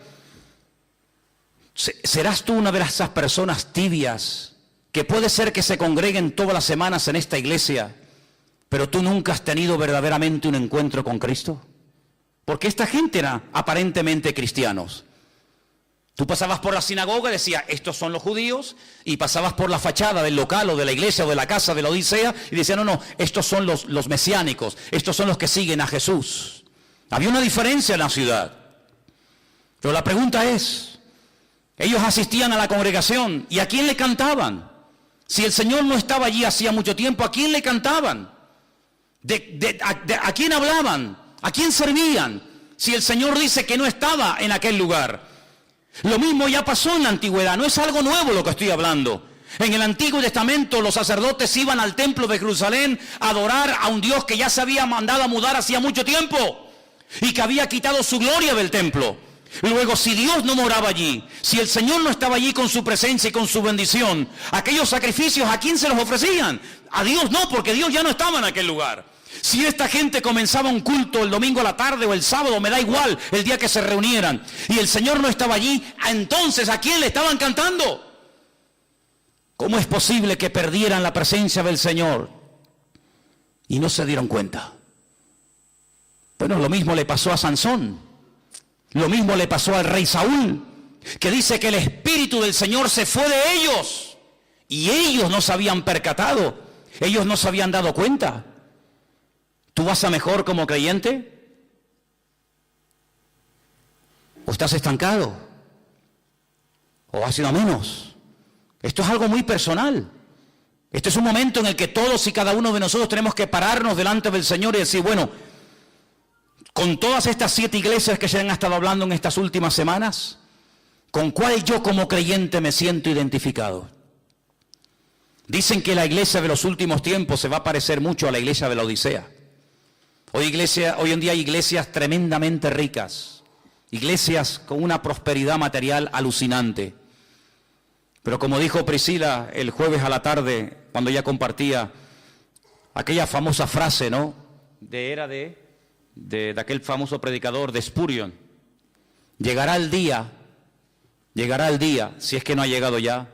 Speaker 1: ¿serás tú una de esas personas tibias que puede ser que se congreguen todas las semanas en esta iglesia, pero tú nunca has tenido verdaderamente un encuentro con Cristo? Porque esta gente era aparentemente cristianos. Tú pasabas por la sinagoga y decías, estos son los judíos, y pasabas por la fachada del local o de la iglesia o de la casa de la Odisea y decían, no, estos son los mesiánicos, estos son los que siguen a Jesús. Había una diferencia en la ciudad. Pero la pregunta es, ellos asistían a la congregación, ¿y a quién le cantaban? Si el Señor no estaba allí hacía mucho tiempo, ¿a quién le cantaban? ¿A quién hablaban? ¿A quién servían? Si el Señor dice que no estaba en aquel lugar. Lo mismo ya pasó en la antigüedad, no es algo nuevo lo que estoy hablando. En el Antiguo Testamento los sacerdotes iban al templo de Jerusalén a adorar a un Dios que ya se había mandado a mudar hacía mucho tiempo y que había quitado su gloria del templo. Luego, si Dios no moraba allí, si el Señor no estaba allí con su presencia y con su bendición, aquellos sacrificios, ¿a quién se los ofrecían? A Dios no, porque Dios ya no estaba en aquel lugar. Si esta gente comenzaba un culto el domingo a la tarde o el sábado, me da igual el día que se reunieran, y el Señor no estaba allí, entonces ¿a quién le estaban cantando? ¿Cómo es posible que perdieran la presencia del Señor y no se dieron cuenta? Bueno, lo mismo le pasó a Sansón. Lo mismo le pasó al rey Saúl, que dice que el Espíritu del Señor se fue de ellos y ellos no se habían percatado, ellos no se habían dado cuenta. ¿Tú vas a mejor como creyente? ¿O estás estancado? ¿O has ido a menos? Esto es algo muy personal. Este es un momento en el que todos y cada uno de nosotros tenemos que pararnos delante del Señor y decir, bueno, con todas estas 7 iglesias que se han estado hablando en estas últimas semanas, ¿con cuál yo como creyente me siento identificado? Dicen que la iglesia de los últimos tiempos se va a parecer mucho a la iglesia de la Odisea. Hoy en día hay iglesias tremendamente ricas, iglesias con una prosperidad material alucinante. Pero como dijo Priscila el jueves a la tarde, cuando ella compartía aquella famosa frase, ¿no? De aquel famoso predicador de Spurgeon. Llegará el día, si es que no ha llegado ya,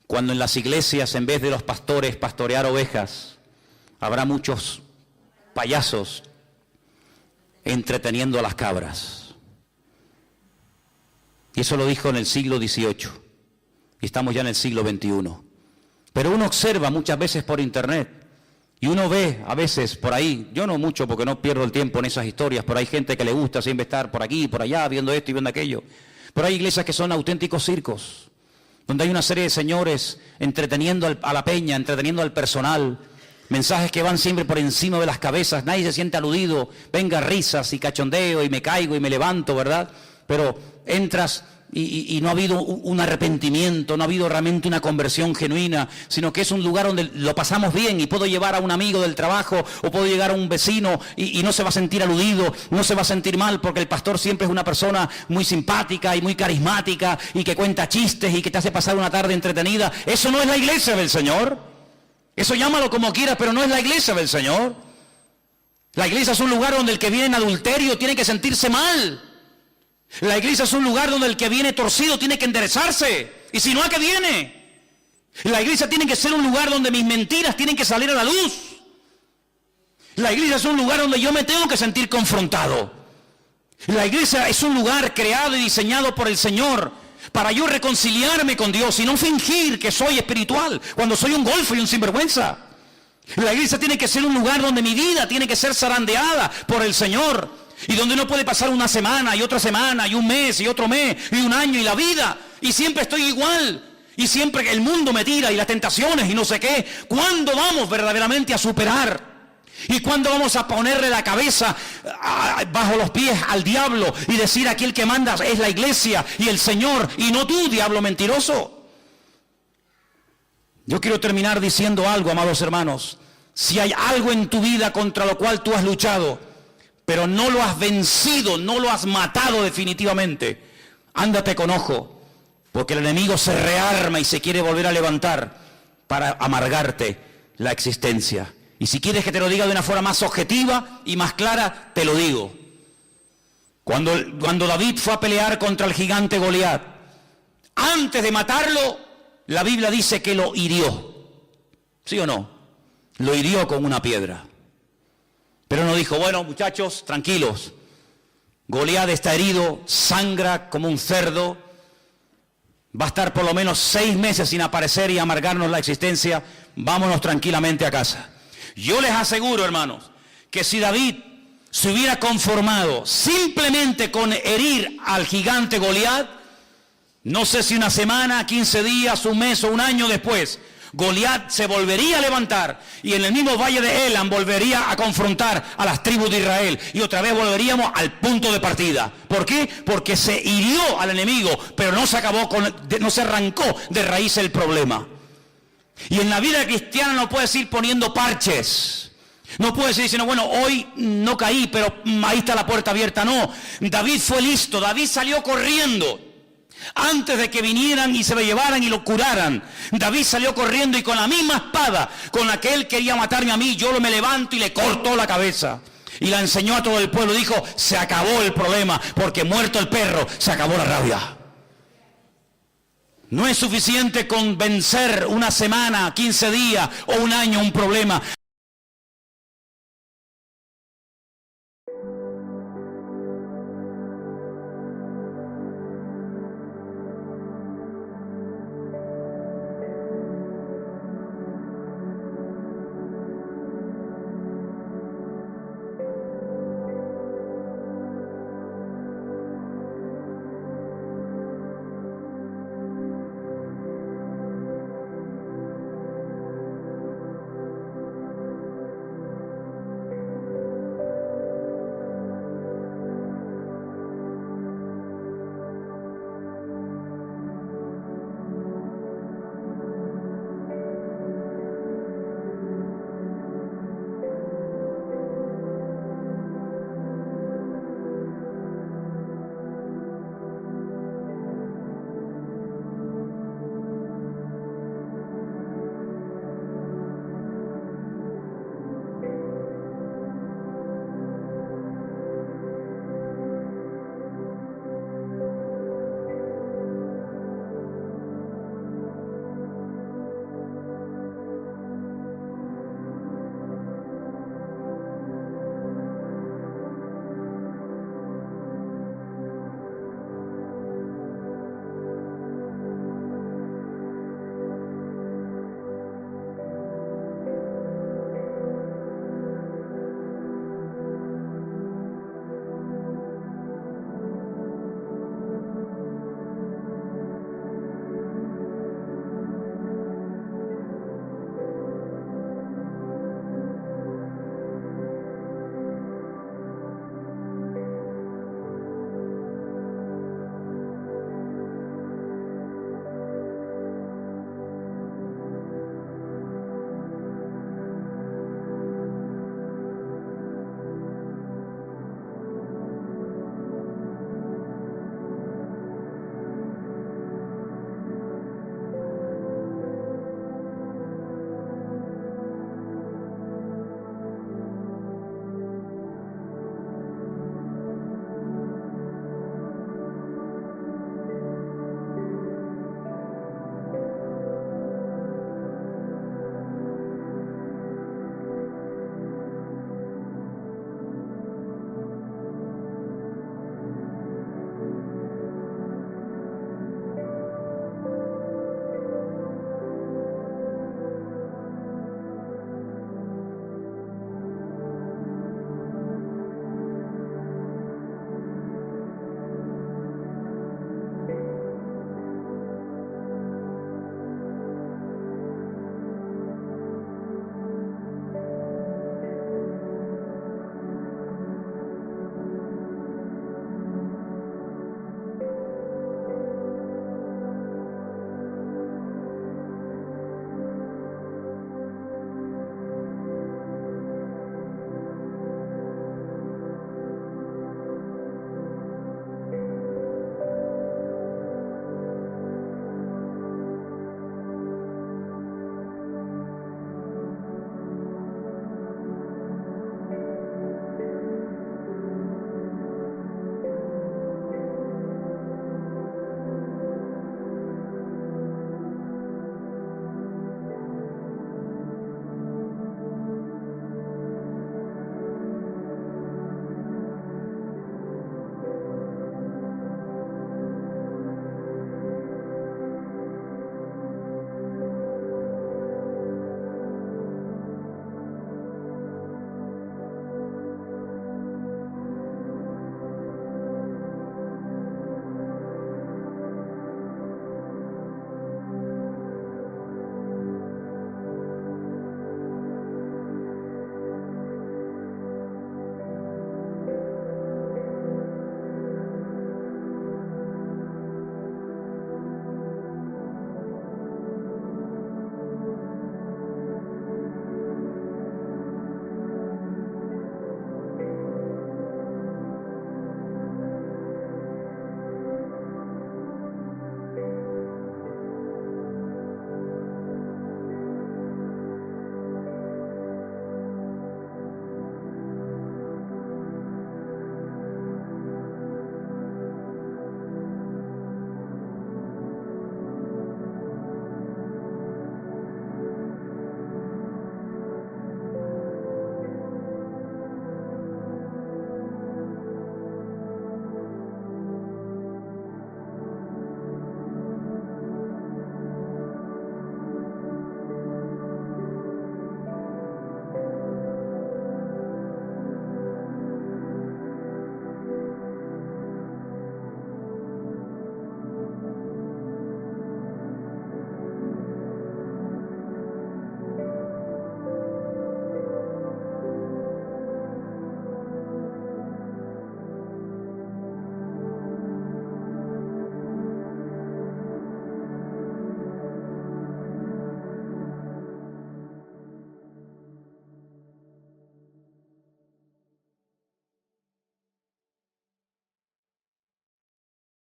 Speaker 1: cuando en las iglesias, en vez de los pastores pastorear ovejas, habrá muchos payasos entreteniendo a las cabras. Y eso lo dijo en el siglo XVIII. Y estamos ya en el siglo XXI. Pero uno observa muchas veces por internet y uno ve a veces por ahí, yo no mucho porque no pierdo el tiempo en esas historias, pero hay gente que le gusta siempre estar por aquí, por allá, viendo esto y viendo aquello. Pero hay iglesias que son auténticos circos, donde hay una serie de señores entreteniendo a la peña, entreteniendo al personal, mensajes que van siempre por encima de las cabezas, nadie se siente aludido, venga risas y cachondeo y me caigo y me levanto, ¿verdad? Pero entras y no ha habido un arrepentimiento, no ha habido realmente una conversión genuina, sino que es un lugar donde lo pasamos bien y puedo llevar a un amigo del trabajo o puedo llegar a un vecino y no se va a sentir aludido, no se va a sentir mal porque el pastor siempre es una persona muy simpática y muy carismática y que cuenta chistes y que te hace pasar una tarde entretenida. Eso no es la iglesia del Señor. Eso llámalo como quieras, pero no es la iglesia del Señor. La iglesia es un lugar donde el que viene en adulterio tiene que sentirse mal. La iglesia es un lugar donde el que viene torcido tiene que enderezarse. Y si no, ¿a qué viene? La iglesia tiene que ser un lugar donde mis mentiras tienen que salir a la luz. La iglesia es un lugar donde yo me tengo que sentir confrontado. La iglesia es un lugar creado y diseñado por el Señor para yo reconciliarme con Dios y no fingir que soy espiritual cuando soy un golfo y un sinvergüenza. La iglesia tiene que ser un lugar donde mi vida tiene que ser zarandeada por el Señor. Y donde uno puede pasar una semana y otra semana y un mes y otro mes y un año y la vida y siempre estoy igual y siempre el mundo me tira y las tentaciones y no sé qué. ¿Cuándo vamos verdaderamente a superar? ¿Y cuándo vamos a ponerle la cabeza bajo los pies al diablo y decir aquí el que manda es la iglesia y el Señor y no tú, diablo mentiroso? Yo quiero terminar diciendo algo, amados hermanos. Si hay algo en tu vida contra lo cual tú has luchado, pero no lo has vencido, no lo has matado definitivamente, ándate con ojo, porque el enemigo se rearma y se quiere volver a levantar para amargarte la existencia. Y si quieres que te lo diga de una forma más objetiva y más clara, te lo digo. Cuando David fue a pelear contra el gigante Goliat, antes de matarlo, la Biblia dice que lo hirió. ¿Sí o no? Lo hirió con una piedra. Pero no dijo, bueno, muchachos, tranquilos. Goliat está herido, sangra como un cerdo. Va a estar por lo menos 6 meses sin aparecer y amargarnos la existencia. Vámonos tranquilamente a casa. Yo les aseguro, hermanos, que si David se hubiera conformado simplemente con herir al gigante Goliat, no sé si una semana, 15 días, un mes o un año después, Goliat se volvería a levantar y en el mismo valle de Elam volvería a confrontar a las tribus de Israel y otra vez volveríamos al punto de partida. ¿Por qué? Porque se hirió al enemigo, pero no se no se arrancó de raíz el problema. Y en la vida cristiana no puedes ir poniendo parches. No puedes ir diciendo, bueno, hoy no caí, pero ahí está la puerta abierta. No, David fue listo, David salió corriendo. Antes de que vinieran y se lo llevaran y lo curaran, David salió corriendo y con la misma espada con la que él quería matarme a mí, yo me levanto y le cortó la cabeza. Y la enseñó a todo el pueblo. Dijo, se acabó el problema, porque muerto el perro, se acabó la rabia. No es suficiente con vencer una semana, 15 días o un año un problema.